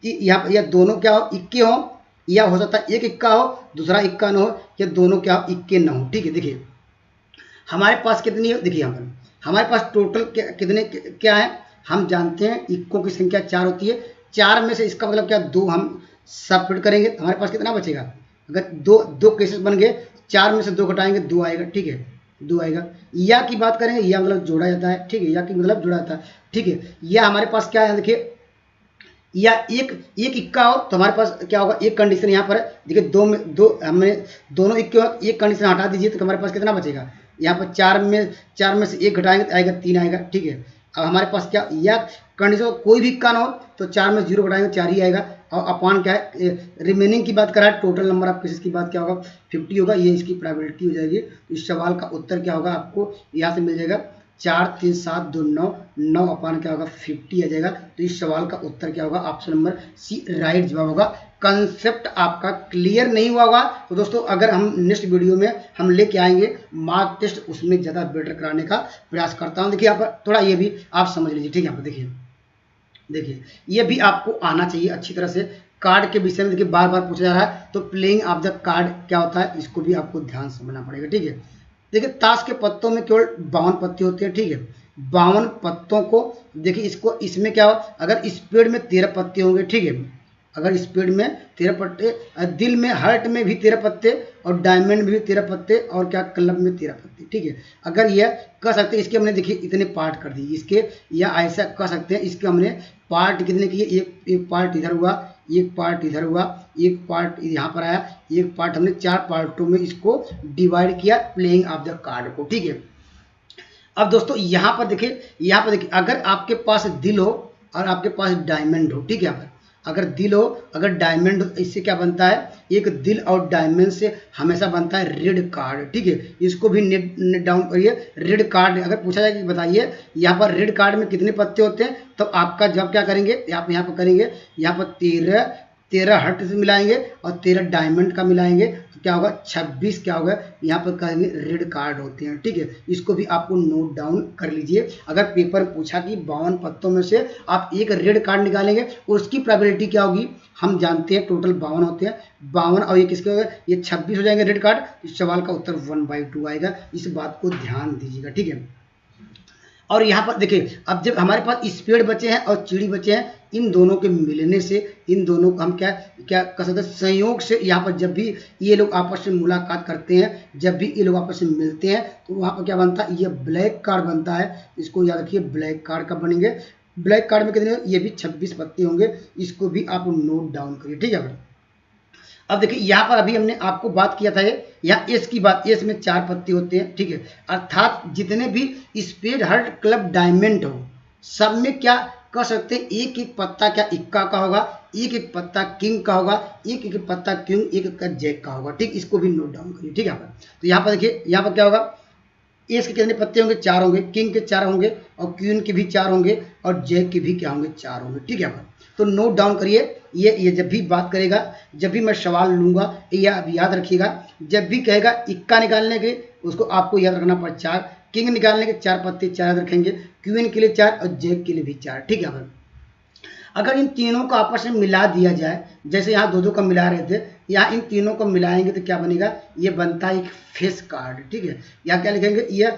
यहाँ या दोनों क्या हो इक्के हो, या हो सकता है एक इक्का हो दूसरा इक्का न हो, या दोनों क्या हो इक्के न हो, ठीक है। देखिए हमारे पास कितनी है, देखिए यहाँ पर हमारे पास टोटल कितने क्या है, हम जानते हैं इक्कों की संख्या 4 होती है। 4 में से इसका मतलब क्या 2 हम सबट्रैक्ट करेंगे तो हमारे पास कितना बचेगा। अगर दो केसेस बन गए, 4 में से 2 घटाएंगे 2 आएगा, ठीक है, 2 आएगा। या की बात करेंगे, या मतलब जोड़ा जाता है, ठीक है, या की मतलब जोड़ा जाता है, ठीक है। या हमारे पास क्या है, देखिए या एक इक्का हो तो हमारे पास क्या होगा, एक कंडीशन यहाँ पर है। देखिए 2 में 2 हमने दोनों इक्के हो, एक कंडीशन हटा दीजिए तो हमारे पास कितना बचेगा, यहाँ पर 4 में से 1 घटाएंगे तो आएगा 3 आएगा, ठीक है। अब हमारे पास क्या या कंडीशन कोई भी इक्का ना हो तो 4 में 0 घटाएंगे 4 ही आएगा, और अपान क्या है रिमेनिंग की बात करा है, टोटल नंबर ऑफ केसेस की बात क्या होगा 50 होगा, ये इसकी प्रोबेबिलिटी हो जाएगी। तो इस सवाल का उत्तर क्या होगा, आपको यहाँ से मिल जाएगा 4 3 7 2 9 9 अपान क्या होगा 50 आ जाएगा। तो इस सवाल का उत्तर क्या होगा, ऑप्शन नंबर सी राइट जवाब होगा। कंसेप्ट आपका क्लियर नहीं हुआ होगा तो दोस्तों अगर हम नेक्स्ट वीडियो में हम लेके आएंगे मार्क टेस्ट, उसमें ज़्यादा बेटर कराने का प्रयास करता हूँ। देखिए यहाँ पर थोड़ा ये भी आप समझ लीजिए, ठीक है। यहाँ पर देखिए ये भी आपको आना चाहिए अच्छी तरह से। कार्ड के विषय में देखिए बार बार पूछा जा रहा है, तो प्लेइंग ऑफ द कार्ड क्या होता है इसको भी आपको ध्यान समझना पड़ेगा, ठीक है। देखिए ताश के पत्तों में केवल 52 पत्ते होते हैं, ठीक है। 52 पत्तों को देखिए इसको इसमें क्या हो, अगर स्पीड में 13 पत्ते होंगे, ठीक है, अगर स्पीड में 13 पत्ते, दिल में हार्ट में भी 13 पत्ते, और डायमंड में भी 13 पत्ते, और क्या क्लब में 13 पत्ते, ठीक है। अगर यह कह सकते हैं, इसके हमने देखिए इतने पार्ट कर दिए इसके, या ऐसा कह सकते हैं इसके हमने पार्ट कितने किए, एक पार्ट इधर हुआ, एक पार्ट इधर हुआ, एक पार्ट यहाँ पर आया, एक पार्ट हमने 4 पार्टों में इसको डिवाइड किया प्लेइंग ऑफ द कार्ड को, ठीक है। अब दोस्तों यहाँ पर देखिए अगर आपके पास दिल हो और आपके पास डायमंड हो, ठीक है, यहाँ पर अगर दिल हो अगर डायमंड हो, इससे क्या बनता है, एक दिल और डायमंड से हमेशा बनता है रेड कार्ड, ठीक है। इसको भी नेट डाउन करिए। रेड कार्ड अगर पूछा जाए कि बताइए यहाँ पर रेड कार्ड में कितने पत्ते होते हैं, तो आपका जवाब क्या करेंगे, यहाँ पर करेंगे, यहाँ पर 13 हर्ट से मिलाएंगे और 13 डायमंड का मिलाएंगे, तो क्या होगा 26 क्या होगा, यहाँ पर कहेंगे रेड कार्ड होते हैं, ठीक है। इसको भी आपको नोट डाउन कर लीजिए। अगर पेपर पूछा कि 52 पत्तों में से आप एक रेड कार्ड निकालेंगे, उसकी प्रोबेबिलिटी क्या होगी, हम जानते हैं टोटल 52 होते हैं, 52 और ये किसके हो गए, ये 26 हो जाएंगे रेड कार्ड। इस सवाल का उत्तर 1/2 आएगा। इस बात को ध्यान दीजिएगा, ठीक है। और यहाँ पर देखिए अब जब हमारे पास स्पेड बचे हैं और चिड़ी बचे हैं, इन दोनों के मिलने से इन दोनों को हम क्या कर सकते हैं, संयोग से यहाँ पर जब भी ये लोग आपस में मुलाकात करते हैं, जब भी ये लोग आपस में मिलते हैं, तो वहाँ पर क्या बनता है, ये ब्लैक कार्ड बनता है। इसको याद रखिए, ब्लैक कार्ड कब बनेंगे, ब्लैक कार्ड में कितने, ये भी 26 पत्ते होंगे। इसको भी आप नोट डाउन करिए, ठीक है। अब देखिए यहाँ पर अभी हमने आपको बात किया था यहाँ एस की बात, एस में 4 पत्ते होते हैं, ठीक है। अर्थात जितने भी स्पेड हर्ट क्लब डायमंड हो, सब में क्या कह सकते हैं, एक एक पत्ता क्या इक्का का होगा, एक एक पत्ता किंग का होगा, एक एक पत्ता क्वीन, एक एक का जैक का होगा, ठीक। इसको भी नोट डाउन करिए, ठीक है। तो यहाँ पर देखिए यहाँ पर क्या होगा, एस के कितने पत्ते होंगे, 4 होंगे, किंग के 4 होंगे, और क्वीन के भी 4 होंगे, और जैक के भी क्या होंगे, 4 होंगे, ठीक है। तो नोट डाउन करिए। ये जब भी बात करेगा, जब भी मैं सवाल लूंगा, ये आप याद रखिएगा, जब भी कहेगा इक्का निकालने के, उसको आपको याद रखना पड़ेगा किंग निकालने के 4 पत्ते 4 रखेंगे, क्वीन के लिए 4 और जैक के लिए भी 4। ठीक है। अगर इन तीनों को आपस में मिला दिया जाए, जैसे यहाँ 2-2 का मिला रहे थे, यहाँ इन तीनों को मिलाएंगे तो क्या बनेगा, ये बनता है एक फेस कार्ड। ठीक है, यहाँ क्या लिखेंगे, ये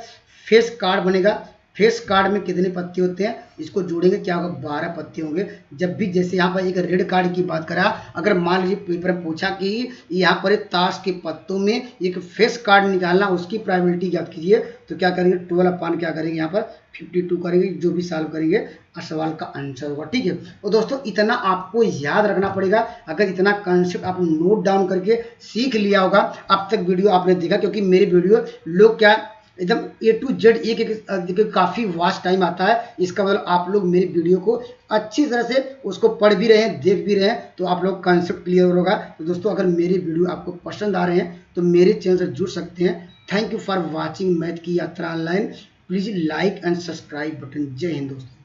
फेस कार्ड बनेगा। फेस कार्ड में कितने पत्ते होते हैं, इसको जोड़ेंगे क्या होगा, 12 पत्ते होंगे। जब भी जैसे यहाँ पर एक रेड कार्ड की बात करा, अगर मान लीजिए पेपर में पूछा कि यहाँ पर ताश के पत्तों में एक फेस कार्ड निकालना, उसकी प्रोबेबिलिटी ज्ञात कीजिए, तो क्या करेंगे, 12 अपान क्या करेंगे, यहाँ पर 52 करेंगे। जो भी सॉल्व करेंगे सवाल का आंसर होगा। ठीक है, और दोस्तों इतना आपको याद रखना पड़ेगा। अगर इतना कंसेप्ट आप नोट डाउन करके सीख लिया होगा, अब तक वीडियो आपने देखा, क्योंकि मेरी वीडियो लोग क्या एकदम A to Z एक काफ़ी वास्ट टाइम आता है। इसका मतलब आप लोग मेरी वीडियो को अच्छी तरह से उसको पढ़ भी रहे हैं, देख भी रहे हैं, तो आप लोग कंसेप्ट क्लियर होगा। तो दोस्तों अगर मेरी वीडियो आपको पसंद आ रहे हैं तो मेरे चैनल से जुड़ सकते हैं। Thank you for watching math की यात्रा online. Please like and subscribe button. जय हिंद दोस्तों।